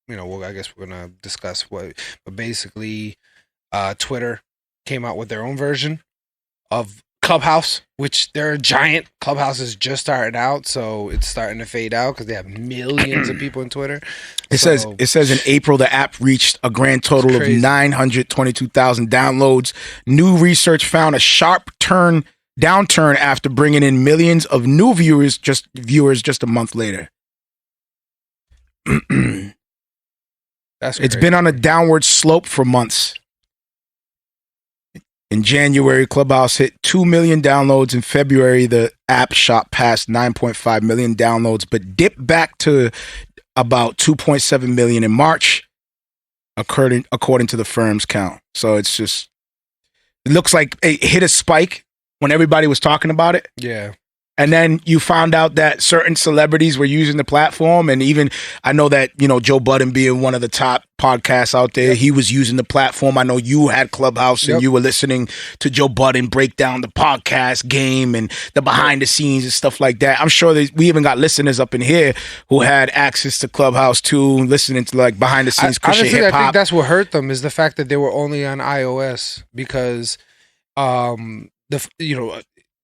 well, I guess we're gonna discuss what. But basically, Twitter came out with their own version of Clubhouse, which they're a giant. Clubhouse is just starting out, so it's starting to fade out because they have millions of people in Twitter. It says in April the app reached a grand total of 922,000 downloads. New research found a sharp downturn after bringing in millions of new viewers just a month later. That's It's crazy. been on a downward slope for months. In January, Clubhouse hit 2 million downloads. In February, the app shot past 9.5 million downloads, but dipped back to about 2.7 million in March, according to the firm's count. So it's just It looks like it hit a spike when everybody was talking about it. Yeah. And then you found out that certain celebrities were using the platform. And even, I know that, Joe Budden being one of the top podcasts out there, he was using the platform. I know you had Clubhouse and you were listening to Joe Budden break down the podcast game and the behind the scenes and stuff like that. I'm sure that we even got listeners up in here who had access to Clubhouse too, listening to like behind the scenes Christian honestly, hip hop. I think that's what hurt them is the fact that they were only on iOS because,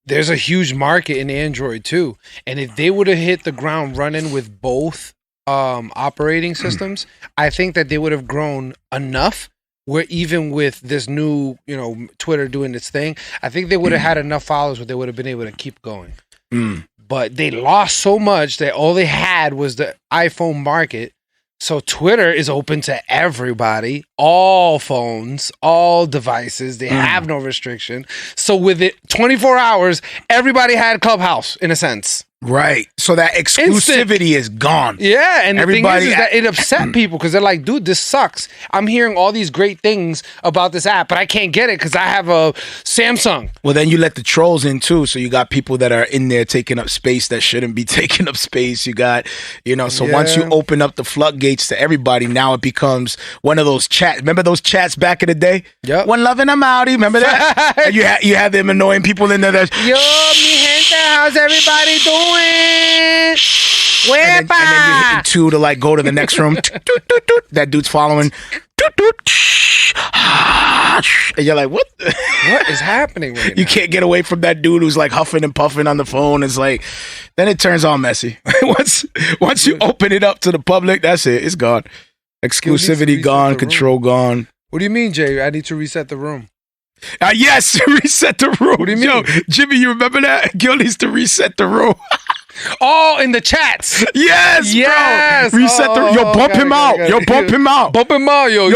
there's a huge market in Android too. And if they would have hit the ground running with both operating systems, I think that they would have grown enough where even with this new, Twitter doing its thing, I think they would have had enough followers where they would have been able to keep going. But they lost so much that all they had was the iPhone market. So Twitter is open to everybody, all phones, all devices. They have no restriction. So with it, 24 hours, everybody had Clubhouse in a sense. Right. So that exclusivity is gone. Yeah. And everybody, the thing is that it upset people because they're like, dude, this sucks. I'm hearing all these great things about this app, but I can't get it because I have a Samsung. Well, then you let the trolls in too. So you got people that are in there taking up space that shouldn't be taking up space. You got, so once you open up the floodgates to everybody, now it becomes one of those chats. Remember those chats back in the day? Yep. One love and I'm outie. Remember that? And you have them annoying people in there. That's, yo, mi gente, how's everybody doing? And then you're hitting 2 to like go to the next room. That dude's following. And you're like, what? What is happening right now? You can't get away from that dude who's like huffing and puffing on the phone. It's like, then it turns all messy. Once you open it up to the public, that's it. It's gone. Exclusivity gone. Control gone. What do you mean, Jay? I need to reset the room. Yes, reset the room. What do you mean? Yo, Jimmy, you remember that? Gil needs to reset the room. Oh, in the chats. Yes, bro. Reset the room. Yo, bump him out. Yo, bump him out. Bump him out, yo.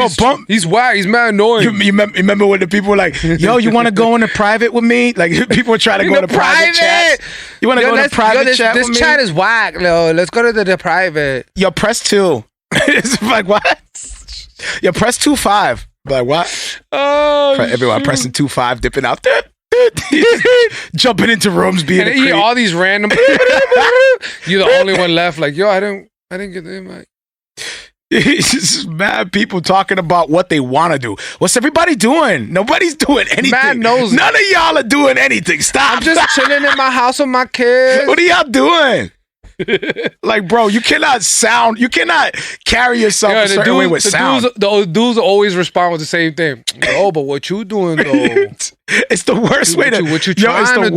He's whack. He's mad annoying. You remember when the people were like, yo, you want to go into private with me? Like, people were trying to go into private chat. You want to go into private chat with me? This chat is whack, yo. Let's go to the private. Yo, press 2. It's like, what? Yo, press 2.5. Like, what? Oh, everyone pressing 2.5, dipping out there. Jumping into rooms, being and all these random. You're the only one left. Like, yo, I didn't get the invite. It's just mad people talking about what they want to do. What's everybody doing? Nobody's doing anything. Mad nosy. None of y'all are doing anything. Stop. I'm just chilling in my house with my kids. What are y'all doing? Like, bro, you cannot carry yourself a certain way with sound. The dudes always respond with the same thing. Oh, but what you doing though? It's the worst way to. What you trying to do?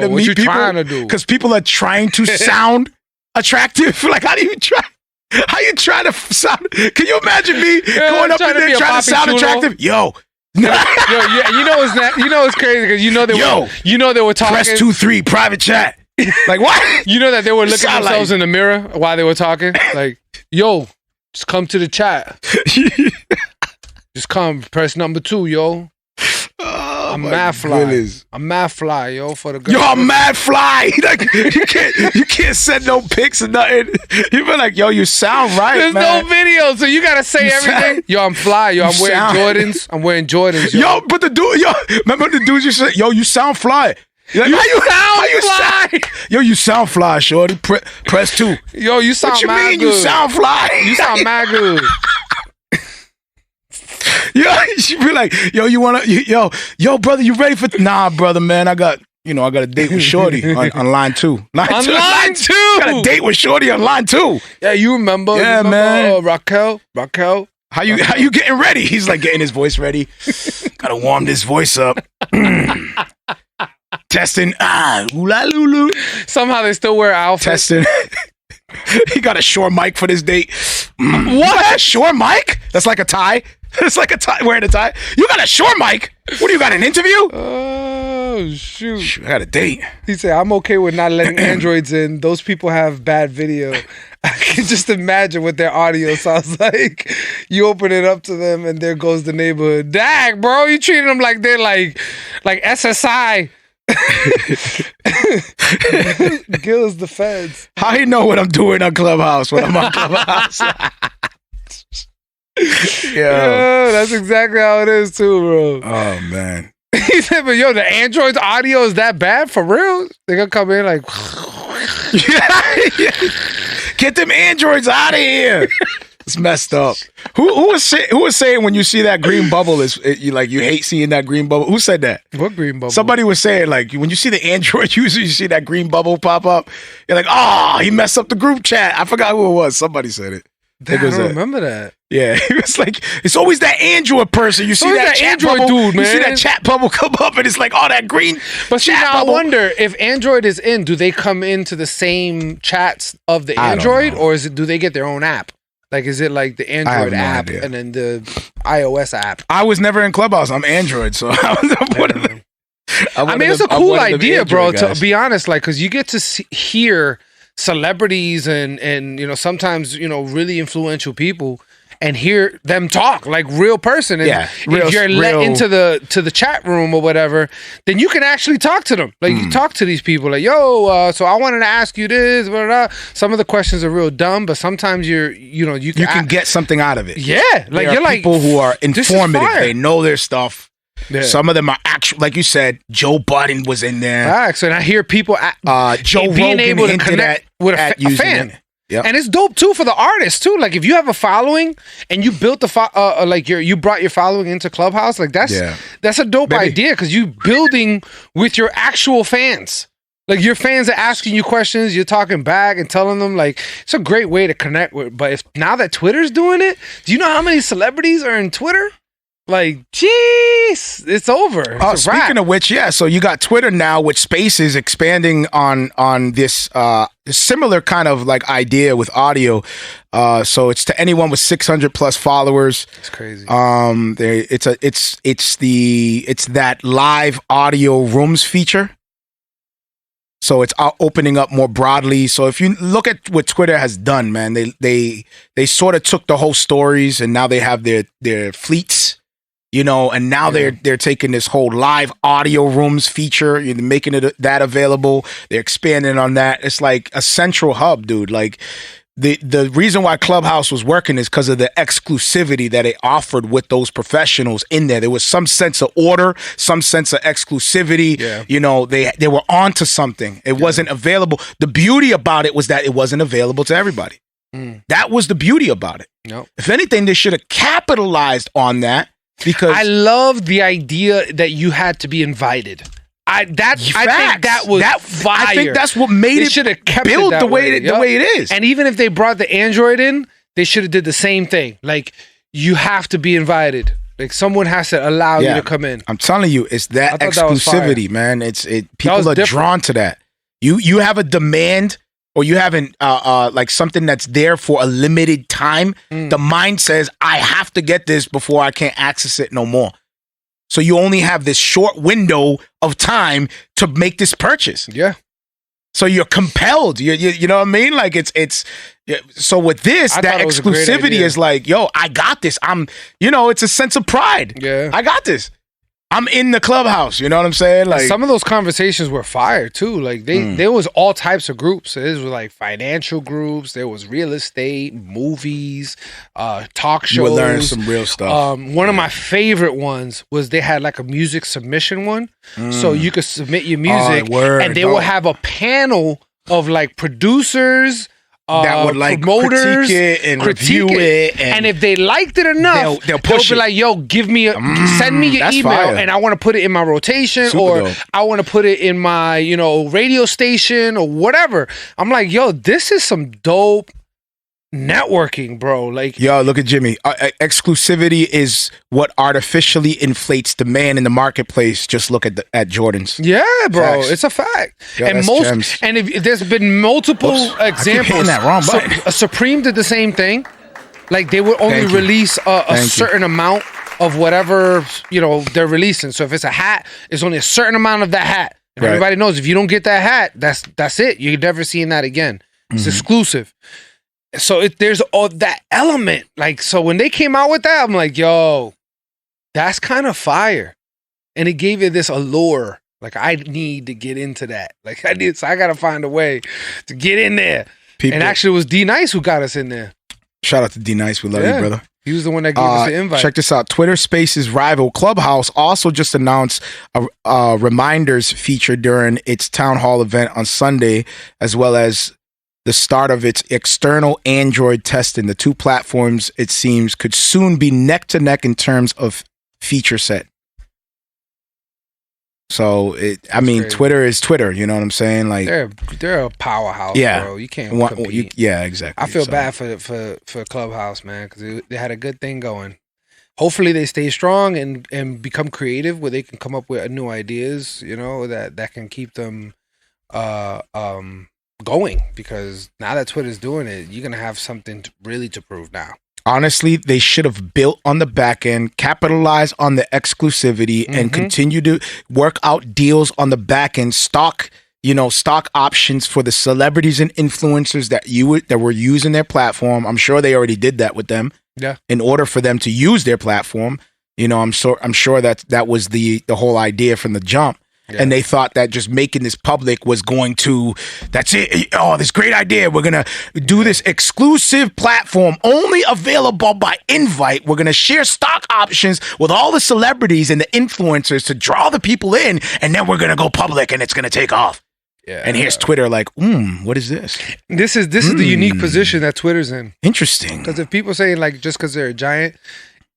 What you trying to do? Because people are trying to sound attractive. Like, how you try to sound? Can you imagine me going up in there trying to sound attractive? Yo. Yeah, you know it's crazy because they were talking. Press 2.3 private chat. Like, what? You know that they were looking at themselves in the mirror while they were talking? Like, yo, just come to the chat. Just come, press number 2, yo. I'm mad fly. Goodness. I'm mad fly, yo, for the girl. Yo, I'm mad fly. Like, you can't send no pics or nothing. You be like, yo, you sound right, There's man. no video, so you gotta say everything. Yo, I'm fly, yo. I'm wearing Jordans. Yo, but the dude, remember the dudes you said, yo, you sound fly. Like, you sound fly. Yo, you sound fly, shorty. Press 2. Yo, you sound what mad you mean good. You sound fly? You sound mad good. Yo, she be like, yo, you wanna, yo, brother, you ready for? Nah, brother, man, I got a date with Shorty on line 2. Line 2. Got a date with Shorty on line 2. Yeah, you remember? Yeah, man. Raquel. How you getting ready? He's like getting his voice ready. Gotta warm this voice up. Testing. Oola lulu. Somehow they still wear outfits. Testing. He got a Shure mic for this date. What? A Shure mic? That's like a tie. It's like a tie. Wearing a tie. You got a Shure mic? What do you got? An interview? Oh shoot! I got a date. He said, "I'm okay with not letting androids in. Those people have bad video. I can just imagine what their audio sounds like. You open it up to them, and there goes the neighborhood. Dang, bro, you treating them like they're like SSI." Gil is the feds. How you know what I'm doing on Clubhouse when I'm on Clubhouse? Yeah, that's exactly how it is too, bro. Oh man. He said, but yo, the Android's audio is that bad for real? They gonna come in like, get them Androids out of here. It's messed up. Who was saying when you see that green bubble you hate seeing that green bubble? Who said that? What green bubble? Somebody was saying like when you see the Android user, you see that green bubble pop up. You're like, oh, he messed up the group chat. I forgot who it was. Somebody said it. I don't remember that. Yeah, it was like it's always that Android person. You see that chat Android bubble, dude, man. You see that chat bubble come up, and it's like, oh, that green. But see, chat now bubble. I wonder if Android is in. Do they come into the same chats of the Android, or do they get their own app? Like, is it like the Android app and then the iOS app? I was never in Clubhouse. I'm Android, so I mean, it's a cool idea, bro. To be honest, like, because you get to hear celebrities and you know, sometimes, you know, really influential people and hear them talk like real person. And if you're let into the chat room or whatever, then you can actually talk to them. Like you talk to these people like, yo, so I wanted to ask you this, blah, blah, blah. Some of the questions are real dumb, but sometimes you can get something out of it. Yeah. Like you're like people who are informative. They know their stuff. Yeah. Some of them are actual, like you said, Joe Budden was in there. Facts. And I hear people Joe being Rogan able to connect with a fan. Yep. And it's dope too for the artists too. Like if you have a following and you built you brought your following into Clubhouse, like that's a dope idea because you building with your actual fans. Like your fans are asking you questions, you're talking back and telling them, like, it's a great way to connect with. But if now that Twitter's doing it, do you know how many celebrities are in Twitter? Like, jeez, it's over. It's speaking of which, so you got Twitter now with Spaces expanding on this similar kind of like idea with audio. So it's to anyone with 600 plus followers. It's crazy. It's that live audio rooms feature. So it's opening up more broadly. So if you look at what Twitter has done, man, they sort of took the whole stories and now they have their fleets. You know, and now they're taking this whole live audio rooms feature, making it that available. They're expanding on that. It's like a central hub, dude. Like the reason why Clubhouse was working is because of the exclusivity that it offered with those professionals in there. There was some sense of order, some sense of exclusivity. Yeah. You know, they were onto something. It wasn't available. The beauty about it was that it wasn't available to everybody. That was the beauty about it. Nope. If anything, they should have capitalized on that. Because I love the idea that you had to be invited. I think that was fire. I think that's what made it build the way it is. And even if they brought the Android in, they should have did the same thing. Like you have to be invited. Like someone has to allow you to come in. I'm telling you, it's that exclusivity, man. People are drawn to that. You have a demand. Or you haven't like something that's there for a limited time, the mind says, I have to get this before I can't access it no more. So you only have this short window of time to make this purchase. Yeah. So you're compelled. You know what I mean? Like it's so with this, that exclusivity is like, yo, I got this. It's a sense of pride. Yeah. I got this. I'm in the Clubhouse, you know what I'm saying? Like some of those conversations were fire too. Like there was all types of groups. There was like financial groups. There was real estate, movies, talk shows. You would learn some real stuff. One of my favorite ones was they had like a music submission one, so you could submit your music, and they will have a panel of like producers. That would like promoters, critique it and review it, and if they liked it enough, they'll be like, "Yo, send me your email, and I want to put it in my rotation, or I want to put it in my, radio station or whatever." I'm like, "Yo, this is some dope networking, bro." Like, yo, look at Jimmy. Exclusivity is what artificially inflates demand in the marketplace. Just look at Jordans. Yeah, bro, facts. It's a fact. Yo, and if there's been multiple examples. That wrong button. Supreme did the same thing. Like they would only release a certain amount of whatever they're releasing. So if it's a hat, it's only a certain amount of that hat. And everybody knows if you don't get that hat, that's it. You're never seeing that again. It's exclusive. So there's all that element. Like, so when they came out with that, I'm like, yo, that's kind of fire. And it gave it this allure. Like, I need to get into that. Like, so I got to find a way to get in there. And actually, it was D-Nice who got us in there. Shout out to D-Nice. We love you, brother. He was the one that gave us the invite. Check this out. Twitter Spaces rival Clubhouse also just announced a reminders feature during its town hall event on Sunday, as well as the start of its external Android testing. The two platforms, it seems, could soon be neck to neck in terms of feature set. So crazy. Twitter is Twitter. You know what I'm saying? Like they're a powerhouse, bro. You can't compete. Exactly. I feel bad for Clubhouse, man, because they had a good thing going. Hopefully they stay strong and become creative, where they can come up with new ideas. You know, that can keep them going. Because now that Twitter's doing it, you're gonna have something really to prove now. Honestly, they should have built on the back end, capitalized on the exclusivity, and continue to work out deals on the back end. Stock options for the celebrities and influencers that were using their platform. I'm sure they already did that with them. Yeah. In order for them to use their platform, I'm sure that was the whole idea from the jump. Yeah. And they thought that just making this public was going to, that's it. Oh, this great idea. We're going to do this exclusive platform only available by invite. We're going to share stock options with all the celebrities and the influencers to draw the people in. And then we're going to go public and it's going to take off. Yeah. And here's Twitter like, what is this? This is the unique position that Twitter's in. Interesting. Because if people say like, just because they're a giant,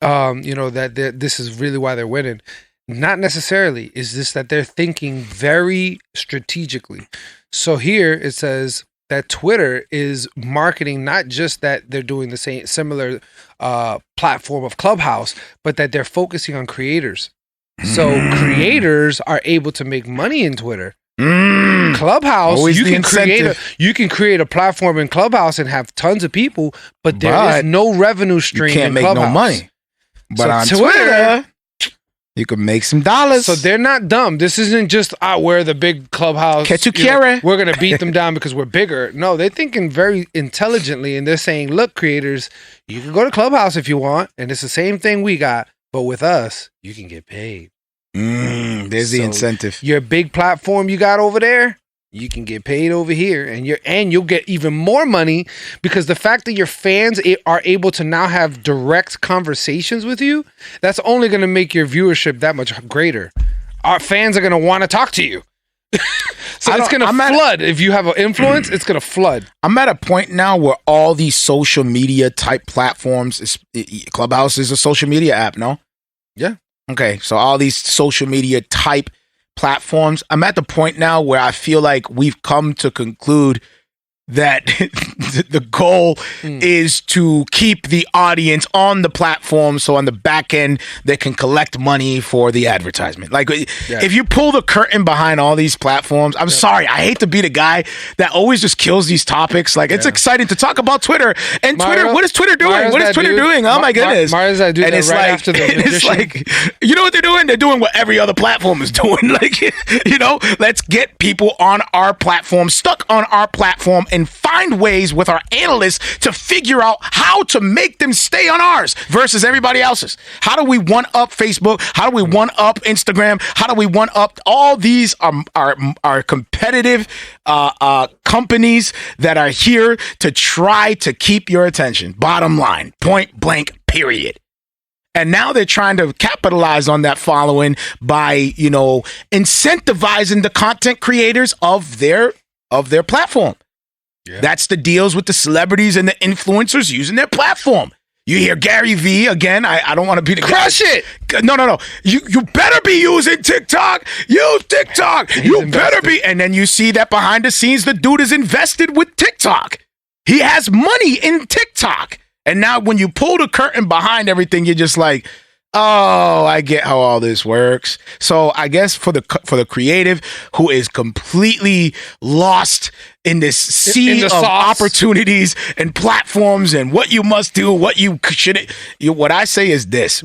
that this is really why they're winning. Not necessarily. Is this that they're thinking very strategically? So here it says that Twitter is marketing not just that they're doing the similar platform of Clubhouse, but that they're focusing on creators. So creators are able to make money in Twitter. Clubhouse, always you can create a platform in Clubhouse and have tons of people, but there is no revenue stream. You can't in make Clubhouse. no money. But on Twitter, you can make some dollars. So they're not dumb. This isn't just we're the big Clubhouse. We're going to beat them down because we're bigger. No, they're thinking very intelligently, and they're saying, look, creators, you can go to Clubhouse if you want, and it's the same thing we got, but with us, you can get paid. There's the incentive. Your big platform you got over there, you can get paid over here, and you'll get even more money because the fact that your fans are able to now have direct conversations with you, that's only going to make your viewership that much greater. Our fans are going to want to talk to you. So it's going to flood. If you have an influence, it's going to flood. I'm at a point now where all these social media type platforms, Clubhouse is a social media app, no? Yeah. Okay, so all these social media type platforms, I'm at the point now where I feel like we've come to conclude that the goal is to keep the audience on the platform, so on the back end they can collect money for the advertisement. Like if you pull the curtain behind all these platforms, I'm sorry, I hate to be the guy that always just kills these topics. Like it's exciting to talk about Twitter and Twitter. What is Twitter doing? What is Twitter doing? Oh my goodness! Mario's that dude, and it's right like, after the it's like, you know what they're doing? They're doing what every other platform is doing. Like, let's get people on our platform, stuck on our platform, and find ways with our analysts to figure out how to make them stay on ours versus everybody else's. How do we one up Facebook? How do we one up Instagram? How do we one up all these are competitive companies that are here to try to keep your attention. Bottom line, point blank, period. And now they're trying to capitalize on that following by, incentivizing the content creators of their platform. Yeah. That's the deals with the celebrities and the influencers using their platform. You hear Gary V again. I don't want to be the crush guy. It. No. You better be using TikTok. Use TikTok. You better be. And then you see that behind the scenes, the dude is invested with TikTok. He has money in TikTok. And now when you pull the curtain behind everything, you're just like, oh, I get how all this works. So I guess for the creative who is completely lost in this sea of opportunities and platforms and what you must do, what you shouldn't. What I say is this: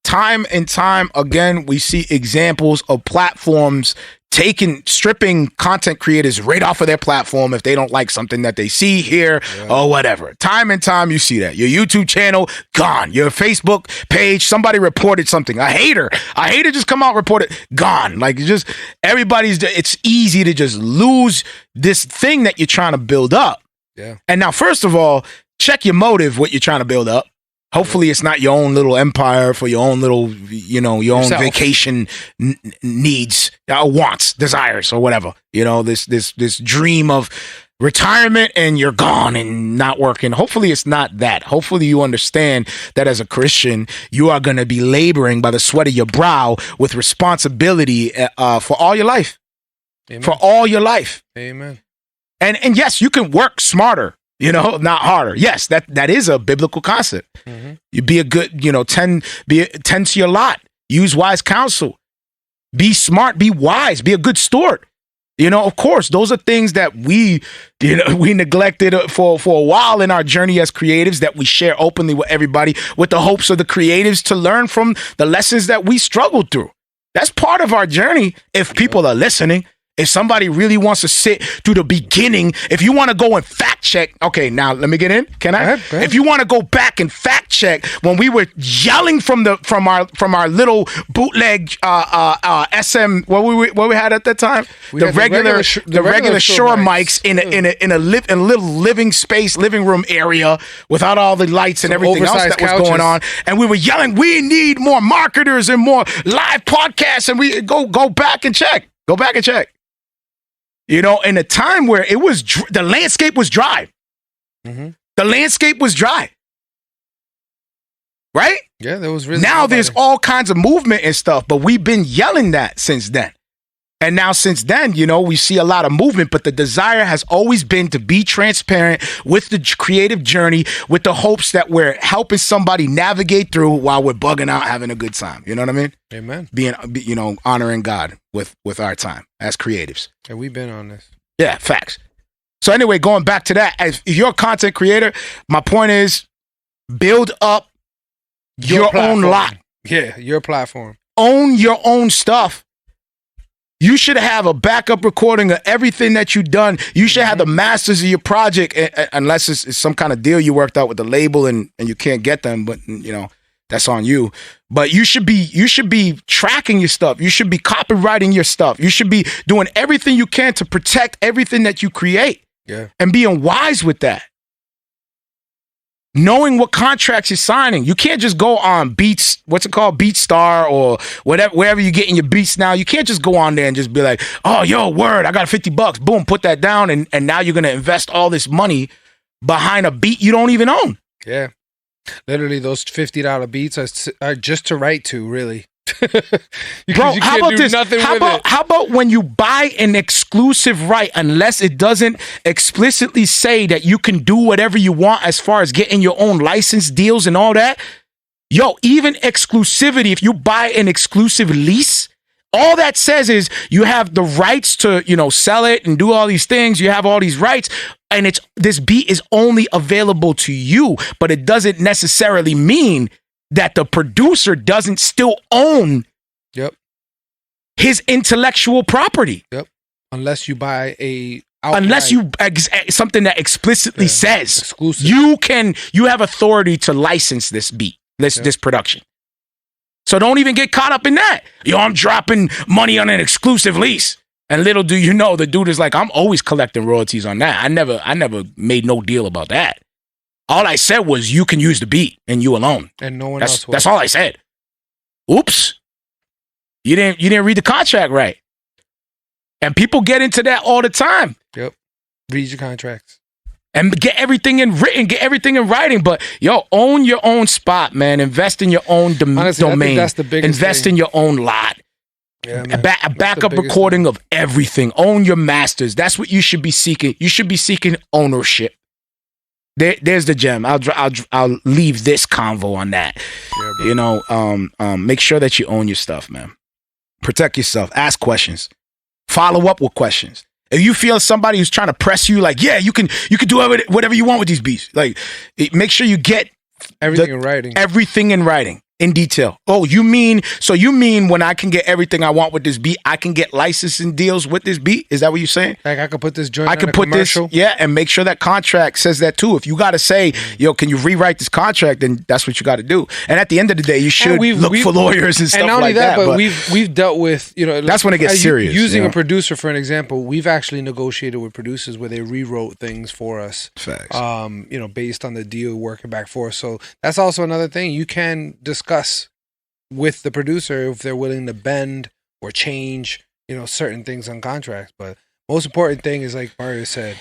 time and time again, we see examples of platforms stripping content creators right off of their platform if they don't like something that they see, hear, or whatever. Time and time you see that. Your YouTube channel, gone. Your Facebook page, somebody reported something. A hater just come out, report it, gone. Like just it's easy to just lose this thing that you're trying to build up. Yeah. And now, first of all, check your motive, what you're trying to build up. Hopefully it's not your own little empire for your own little, your own vacation needs, wants, desires, or whatever. This dream of retirement and you're gone and not working. Hopefully it's not that. Hopefully you understand that as a Christian, you are going to be laboring by the sweat of your brow with responsibility for all your life. Amen. For all your life. Amen. And yes, you can work smarter. Not harder. Yes, that is a biblical concept. Mm-hmm. You be a good, tend to your lot. Use wise counsel. Be smart. Be wise. Be a good steward. Of course, those are things that we neglected for a while in our journey as creatives that we share openly with everybody with the hopes of the creatives to learn from the lessons that we struggled through. That's part of our journey if people are listening. If somebody really wants to sit through the beginning, if you want to go and fact check, okay, now let me get in. Can I? Go ahead. If you want to go back and fact check when we were yelling from our little bootleg SM, what we had at that time, the regular Shure mics in a little living room area without all the lights and everything else that was going on, and we were yelling, we need more marketers and more live podcasts, and we go back and check. Go back and check. In a time where it was the landscape was dry. Mm-hmm. The landscape was dry. Right? Yeah, there was really. Now there's all kinds of movement and stuff, but we've been yelling that since then. And now since then, we see a lot of movement, but the desire has always been to be transparent with the creative journey with the hopes that we're helping somebody navigate through while we're bugging out, having a good time. You know what I mean? Amen. Being, honoring God with our time as creatives. And we've been on this. Yeah, facts. So anyway, going back to that, if you're a content creator, my point is build up your own lot. Yeah, your platform. Own your own stuff. You should have a backup recording of everything that you've done. You should have the masters of your project, unless it's some kind of deal you worked out with the label and you can't get them, but that's on you. But you should be tracking your stuff. You should be copywriting your stuff. You should be doing everything you can to protect everything that you create. Yeah. And being wise with that. Knowing what contracts you're signing. You can't just go on Beats, what's it called? BeatStar or whatever, wherever you're getting your beats now. You can't just go on there and just be like, oh, yo, word, I got $50. Boom, put that down. And now you're going to invest all this money behind a beat you don't even own. Yeah. Literally, those $50 beats are just to write to, really. Bro, how about this? How about when you buy an exclusive right, unless it doesn't explicitly say that you can do whatever you want as far as getting your own license deals and all that? Yo, even exclusivity, if you buy an exclusive lease, all that says is you have the rights to, sell it and do all these things. You have all these rights, and this beat is only available to you, but it doesn't necessarily mean that the producer doesn't still own his intellectual property. Yep. Unless you buy something that explicitly says exclusive. You have authority to license this beat, this production. So don't even get caught up in that. Yo, I'm dropping money on an exclusive lease. And little do you know, the dude is like, I'm always collecting royalties on that. I never made no deal about that. All I said was you can use the beat and you alone. And no one else will. That's all I said. Oops. You didn't read the contract right. And people get into that all the time. Yep. Read your contracts. And get everything in written, get everything in writing. But yo, own your own spot, man. Invest in your own domain. I think that's the biggest Invest thing. in your own lot. Yeah, a backup recording of everything. Own your masters. That's what you should be seeking. You should be seeking ownership. There's the gem. I'll leave this convo on that. Yeah, make sure that you own your stuff, man. Protect yourself. Ask questions. Follow up with questions. If you feel somebody who's trying to press you, like, yeah, you can do whatever you want with these beats. Like, make sure you get everything in writing. Everything in writing. In detail. Oh, you mean when I can get everything I want with this beat, I can get licensing deals with this beat? Is that what you're saying? Like I could put this joint. I could put commercial? this, yeah, and make sure that contract says that too. If you got to say, yo, can you rewrite this contract? Then that's what you got to do. And at the end of the day, you should look for lawyers and stuff and not only like that. But we've dealt with, that's when it gets serious. Using a producer for an example, we've actually negotiated with producers where they rewrote things for us. Facts. Based on the deal working back forth. So that's also another thing you can discuss with the producer if they're willing to bend or change, certain things on contracts. But most important thing is, like Marrio said,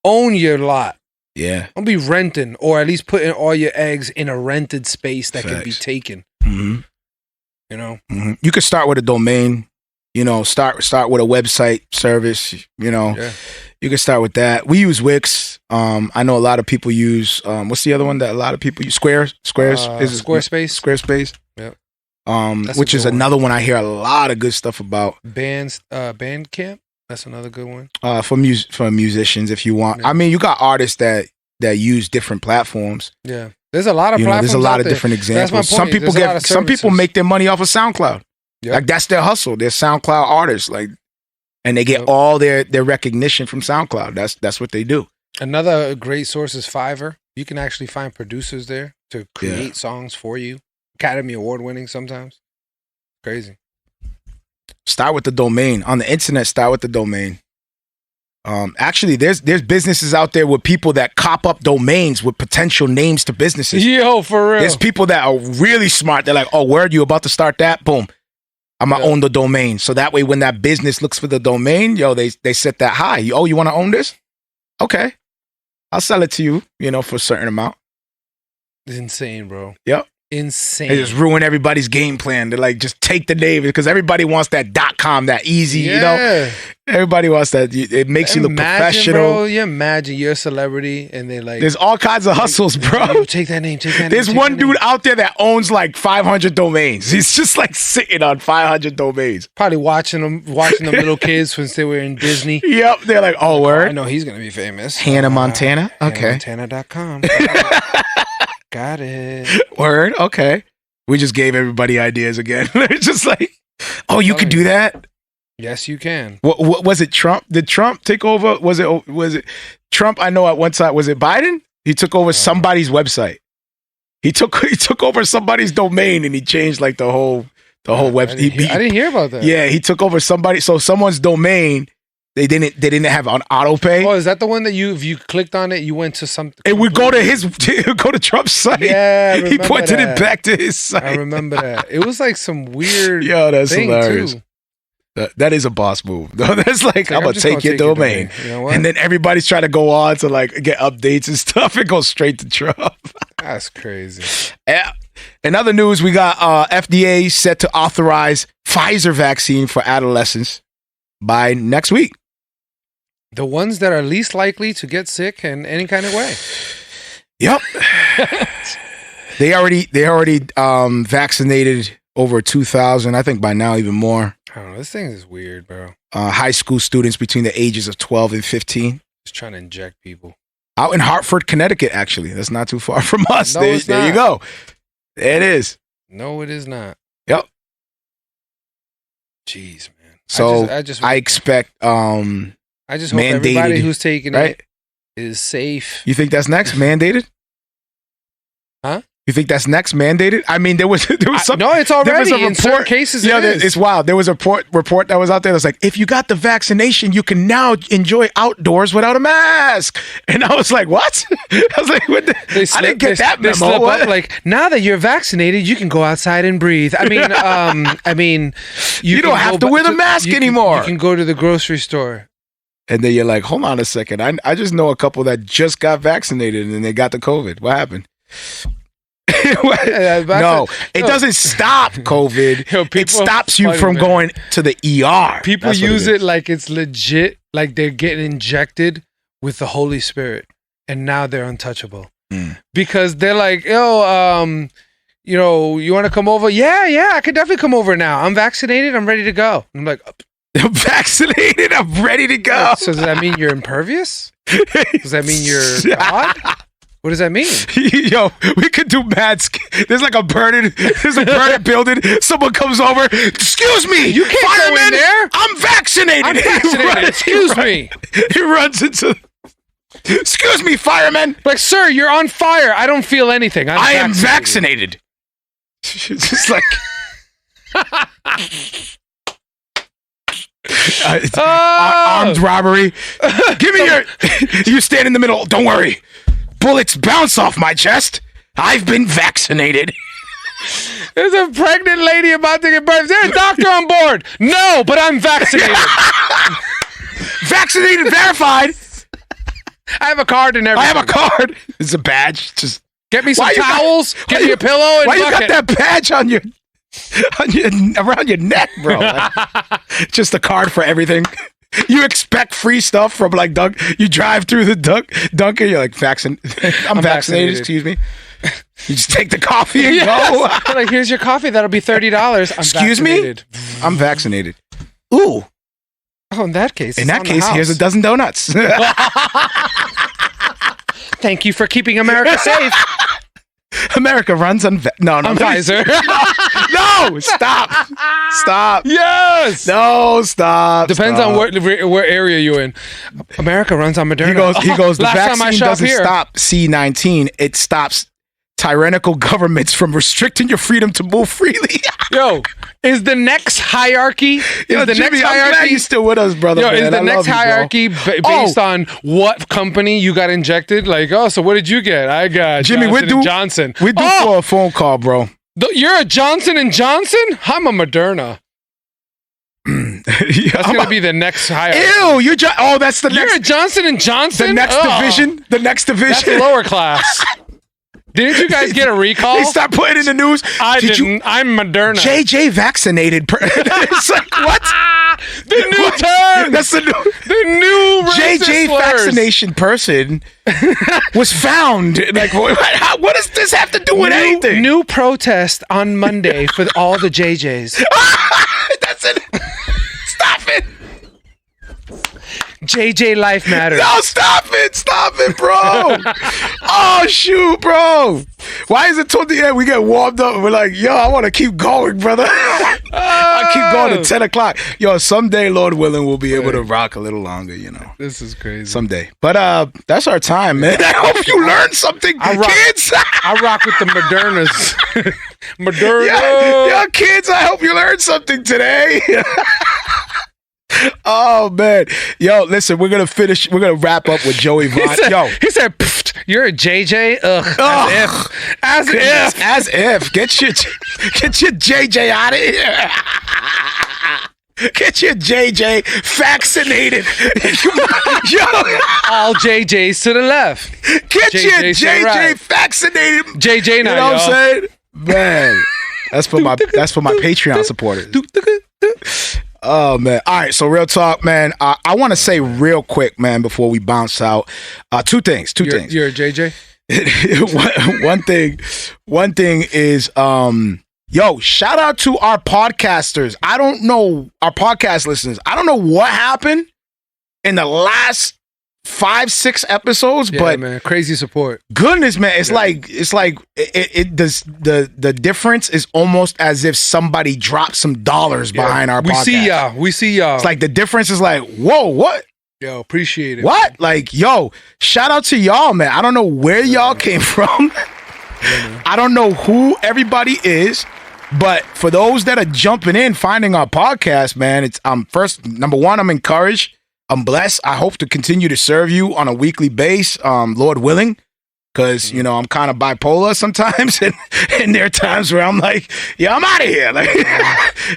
own your lot. Yeah. Don't be renting, or at least putting all your eggs in a rented space that can be taken. Mm-hmm. Mm-hmm. You could start with a domain, start with a website service, Yeah. You can start with that. We use Wix. I know a lot of people use, what's the other one that a lot of people use? Squarespace. Squarespace. Yep. Which is another one I hear a lot of good stuff about. Bandcamp. That's another good one. For musicians, if you want. Yeah. I mean, you got artists that use different platforms. Yeah, there's a lot of platforms. There's a lot of different examples. Some people make their money off of SoundCloud. Yep. Like that's their hustle. They're SoundCloud artists. And they get all their recognition from SoundCloud. That's what they do. Another great source is Fiverr. You can actually find producers there to create songs for you. Academy Award winning sometimes. Crazy. Start with the domain. On the internet, start with the domain. Actually, there's businesses out there with people that cop up domains with potential names to businesses. Yo, for real. There's people that are really smart. They're like, oh, word, you about to start that? Boom. I'm going to own the domain. So that way, when that business looks for the domain, they set that high. Oh, you want to own this? Okay. I'll sell it to you, for a certain amount. It's insane, bro. Yep. Insane. They just ruin everybody's game plan. They're like, just take the name because everybody wants that .com, that easy, Everybody wants that. It makes you look professional. Bro, you imagine you're a celebrity and they like. There's all kinds of hustles, bro. Take that name. There's one dude out there that owns like 500 domains. He's just like sitting on 500 domains. Probably watching them little kids since they were in Disney. Yep. They're like, oh, word. I know he's going to be famous. Hannah Montana. Okay. HannahMontana.com. Got it. Word. Okay. We just gave everybody ideas again. It's just like, oh, you could do that? Yes, you can. What was it? Trump? Did Trump take over? Was it Trump? I know at one time, was it Biden? He took over somebody's website. He took over somebody's domain and he changed like the whole website. I didn't hear about that. Yeah, he took over someone's domain. They didn't have on auto pay. Oh, is that the one that if you clicked on it, you went to something? It would go to Trump's site. Yeah, he pointed it back to his site. I remember that. It was like some weird. Yo, that's thing hilarious. Too. That is a boss move. That's like I'm gonna take your domain. You know what? And then everybody's trying to go on to like get updates and stuff. It goes straight to Trump. That's crazy. Yeah. In other news, we got FDA set to authorize Pfizer vaccine for adolescents by next week. The ones that are least likely to get sick in any kind of way. Yep. They already vaccinated over 2,000. I think by now even more. I don't know. This thing is weird, bro. High school students between the ages of 12 and 15. Just trying to inject people. Out in Hartford, Connecticut, actually. That's not too far from us. No, there you go. There it is. No, it is not. Yep. Jeez, man. So I expect I just hope everybody who's taking it is safe. You think that's next? Mandated? Huh? You think that's next? Mandated? I mean, there was some. No, it's already in certain cases. Yeah, it's wild. There was a report that was out there that's like, if you got the vaccination, you can now enjoy outdoors without a mask. And I was like, what? I was like, what I didn't get that memo. They slip up, like, now that you're vaccinated, you can go outside and breathe. I mean, you don't have to wear the mask anymore. You can go to the grocery store. And then you're like, hold on a second. I just know a couple that just got vaccinated and they got the COVID. What happened? No, it doesn't stop COVID. It stops you from going to the ER. People use it like it's legit, like they're getting injected with the Holy Spirit, and now they're untouchable because they're like, yo, you want to come over? Yeah, I could definitely come over now. I'm vaccinated. I'm ready to go. I'm like, I'm vaccinated. I'm ready to go. So does that mean you're impervious? Does that mean you're God? What does that mean? Yo, we could do mad. There's a burning building. Someone comes over. Excuse me, you can't fireman, go in there. I'm vaccinated. Excuse me. He runs into. Excuse me, fireman. Like, sir, you're on fire. I don't feel anything. I am vaccinated. It's just like. Armed robbery. Give me your. You stand in the middle. Don't worry. Bullets bounce off my chest. I've been vaccinated. There's a pregnant lady about to give birth. Is there a doctor on board? No, but I'm vaccinated. Vaccinated, verified. I have a card and everything. I have a card. It's a badge. Just get me some towels. Get me a pillow and why bucket. you got that badge on your around your neck, bro? Just a card for everything. You expect free stuff from like Dunk. You drive through the Dunkin', you're like, I'm vaccinated. Excuse me. You just take the coffee and go. Like, here's your coffee. That'll be $30. Excuse me. I'm vaccinated. Ooh. Oh, in that case, here's a dozen donuts. Thank you for keeping America safe. America runs on Pfizer. No, stop. Yes. No, stop. Depends on what area you're in. America runs on Moderna. He goes. The Last time I vaccine shop doesn't here. stop C-19. It stops tyrannical governments from restricting your freedom to move freely. Yo, is the next hierarchy? Yo, Jimmy, I'm glad you're still with us, brother. Yo, man. is the next hierarchy based on what company you got injected? Like, so what did you get? I got Jimmy. Johnson. We do for a phone call, bro. You're a Johnson & Johnson? I'm a Moderna. That's going to be the next hierarchy. Ew, that's the next. You're a Johnson & Johnson? The next division? The next division? That's lower class. Didn't you guys get a recall? They stopped putting it in the news. I didn't. I'm Moderna. JJ vaccinated. It's like, what? The new term. That's the new JJ slurs. Vaccination person was found. Like, what does this have to do with anything? New protest on Monday for all the JJs. That's it. Stop it. JJ Life Matters. No, stop it, bro. Oh, shoot, bro. Why is it toward the end we get warmed up and we're like, yo, I want to keep going, brother. I keep going to 10 o'clock. Yo, someday, Lord willing, we'll be able to rock a little longer, you know. This is crazy. Someday. But that's our time, man. I hope you learned something, kids. I rock with the Modernas. Moderna. Yeah, kids, I hope you learned something today. Oh man, yo, listen, we're gonna wrap up with Joey Vaughn. He said, "You're a JJ." Ugh. As if. Get your JJ out of here. Get your JJ vaccinated. Yo, all JJs to the left. Get your JJ vaccinated. JJ now, you know what I'm saying, man. That's for my Patreon supporters. Oh, man. All right. So real talk, man. I want to say real quick, man, before we bounce out, two things. You're a JJ? One thing is, yo, shout out to our podcasters. I don't know, our podcast listeners. I don't know what happened in the last 5-6 episodes, but man, crazy support. Goodness, man, it's like it does. The difference is almost as if somebody dropped some dollars behind our podcast. We see y'all. It's like the difference is like, whoa, what? Yo, appreciate it. What? Like, yo, shout out to y'all, man. I don't know where y'all came from. I don't know who everybody is. But for those that are jumping in, finding our podcast, man, it's first, number one, I'm encouraged. I'm blessed. I hope to continue to serve you on a weekly base, Lord willing, because, you know, I'm kind of bipolar sometimes. And there are times where I'm like, yeah, I'm out of here. Like,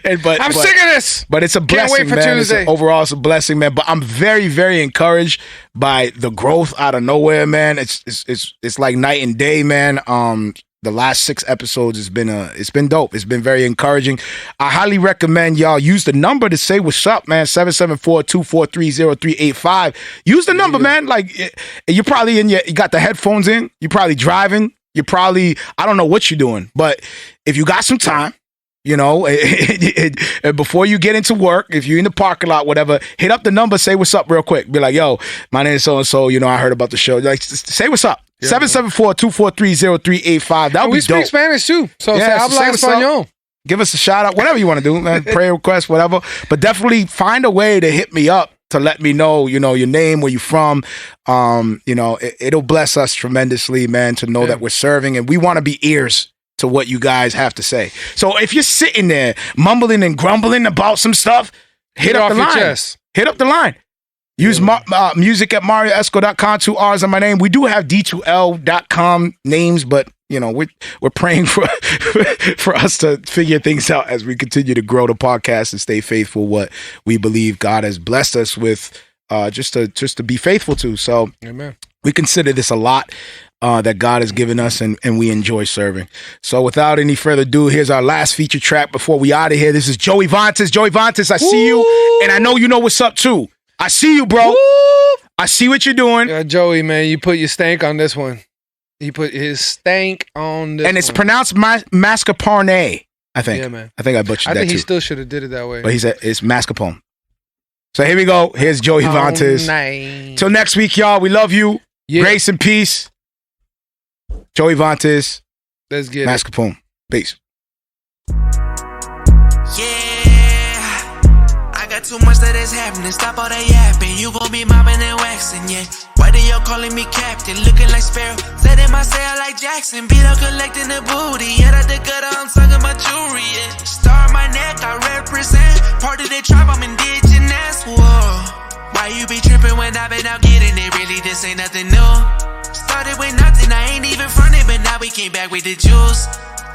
I'm sick of this. But it's a blessing, Can't wait for man. Tuesday. Overall, it's a blessing, man. But I'm very, very encouraged by the growth out of nowhere, man. It's like night and day, man. The last 6 episodes it's been dope. It's been very encouraging. I highly recommend y'all use the number to say what's up, man. 774-243-0385. Use the number, man. Like, you're probably you got the headphones in. You're probably driving. You're probably, I don't know what you're doing, but if you got some time, you know, before you get into work, if you're in the parking lot, whatever, hit up the number, say what's up real quick. Be like, yo, my name is so-and-so, you know, I heard about the show. Like, say what's up. Yeah, 774-243-0385. That would be dope. We speak Spanish too. So Yeah, habla español. Give us a shout out, whatever you want to do, man. Prayer request, whatever. But definitely find a way to hit me up to let me know, your name, where you from. It'll bless us tremendously, man, to know that we're serving, and we want to be ears to what you guys have to say. So if you're sitting there mumbling and grumbling about some stuff, hit up the line. Chest. Hit up the line. Use music at MarrioEsco.com, 2 R's on my name. We do have D2L.com names, but we're praying for us to figure things out as we continue to grow the podcast and stay faithful what we believe God has blessed us with, just to be faithful to. So amen. We consider this a lot that God has given us, and we enjoy serving. So without any further ado, here's our last feature track before we out of here. This is Joey Vantes. Joey Vantes, I see you, and I know you know what's up too. I see you, bro. Woo! I see what you're doing. Yeah, Joey, man, you put your stank on this one. He put his stank on this and it's pronounced Mascarpone, I think. Yeah, man. I think I butchered that too. I think he still should have did it that way. But he said it's Mascarpone. So here we go. Here's Joey Vantes. Nice. Till next week, y'all. We love you. Yeah. Grace and peace. Joey Vantes. Let's get Mascarpone. Peace. Too much that is happening, stop all that yapping. You gon' be mopping and waxing, yeah. Why they all calling me captain, looking like Sparrow? Set in my sail like Jackson, beat up collecting the booty. Yeah, that the gutter, I'm sucking my jewelry, yeah. Star on my neck, I represent. Part of the tribe, I'm indigenous, whoa. Why you be tripping when I been out getting it? Really, this ain't nothing new. Started with nothing, I ain't even fronted, but now we came back with the juice.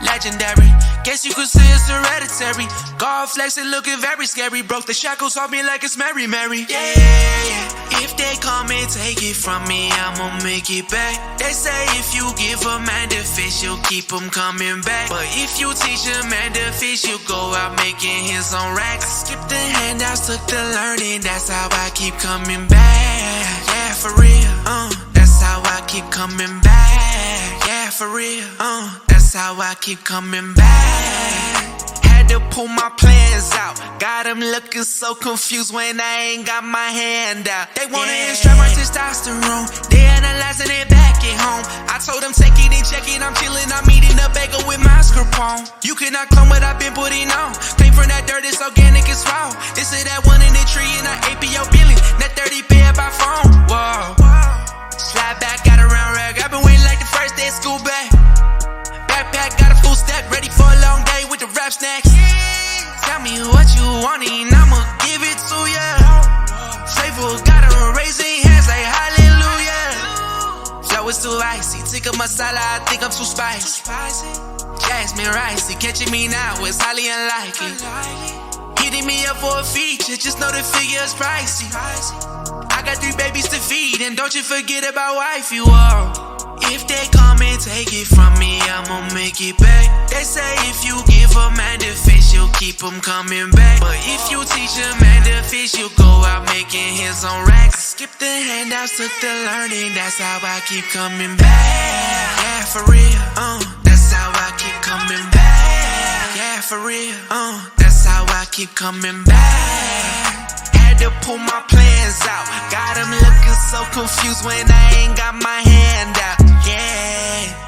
Legendary, guess you could say it's hereditary. God flexing, looking very scary. Broke the shackles off me like it's Mary. Yeah. If they come and take it from me, I'ma make it back. They say if you give a man the fish, you'll keep him coming back. But if you teach a man the fish, you'll go out making his own racks. I skipped the handouts, took the learning. That's how I keep coming back. Yeah, for real. That's how I keep coming back. Yeah, for real. That's how I keep coming back. Had to pull my plans out. Got them looking so confused when I ain't got my hand out. They wanna strap my testosterone. They analyzing it back at home. I told them take it and check it. I'm chilling, I'm eating a bagel with mascarpone. You cannot clone what I've been putting on. Came from that dirt, it's organic, it's raw. This is that one in the tree and I APO billion. That 30 pair by phone. Whoa. Slide back, got around rag. I've been waiting like the first day of school back. Backpack, got a full stack, ready for a long day with the rap snacks. Tell me what you want and I'ma give it to ya. Faithful, got a raising hands like hallelujah. Flow is too icy, tikka masala, I think I'm too spicy. Jasmine ricey, catching me now, it's highly unlikely. Hitting me up for a feature, just know the figure is pricey. I got 3 babies to feed, and don't you forget about wife, you are. If they come and take it from me, I'ma make it back. They say if you give a man the fish, you'll keep him coming back. But if you teach a man the fish, you'll go out making his own racks. I skipped the handouts, took the learning. That's how I keep coming back. Yeah, for real. That's how I keep coming back. Yeah, for real. That's how I keep coming back. To pull my plans out. Got them looking so confused when I ain't got my hand out. Yeah.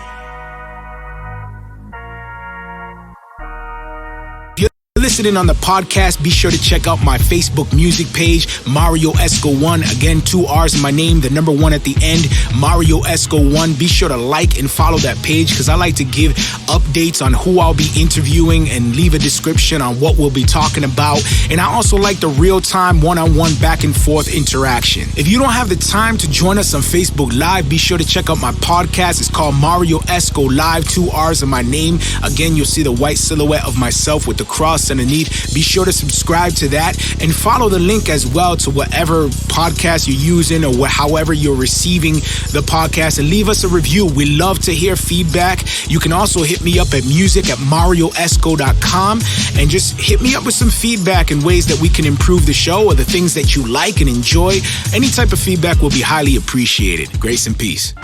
Listening on the podcast, be sure to check out my Facebook music page, Marrio Esco 1. Again, 2 R's in my name, the number 1 at the end, Marrio Esco 1. Be sure to like and follow that page because I like to give updates on who I'll be interviewing and leave a description on what we'll be talking about. And I also like the real-time one-on-one back and forth interaction. If you don't have the time to join us on Facebook Live, be sure to check out my podcast. It's called Marrio Esco Live, 2 R's in my name. Again, you'll see the white silhouette of myself with the cross underneath. Be sure to subscribe to that and follow the link as well to whatever podcast you're using or however you're receiving the podcast, and leave us a review. We love to hear feedback. You can also hit me up at music@marrioesco.com and just hit me up with some feedback and ways that we can improve the show or the things that you like and enjoy. Any type of feedback will be highly appreciated. Grace and peace.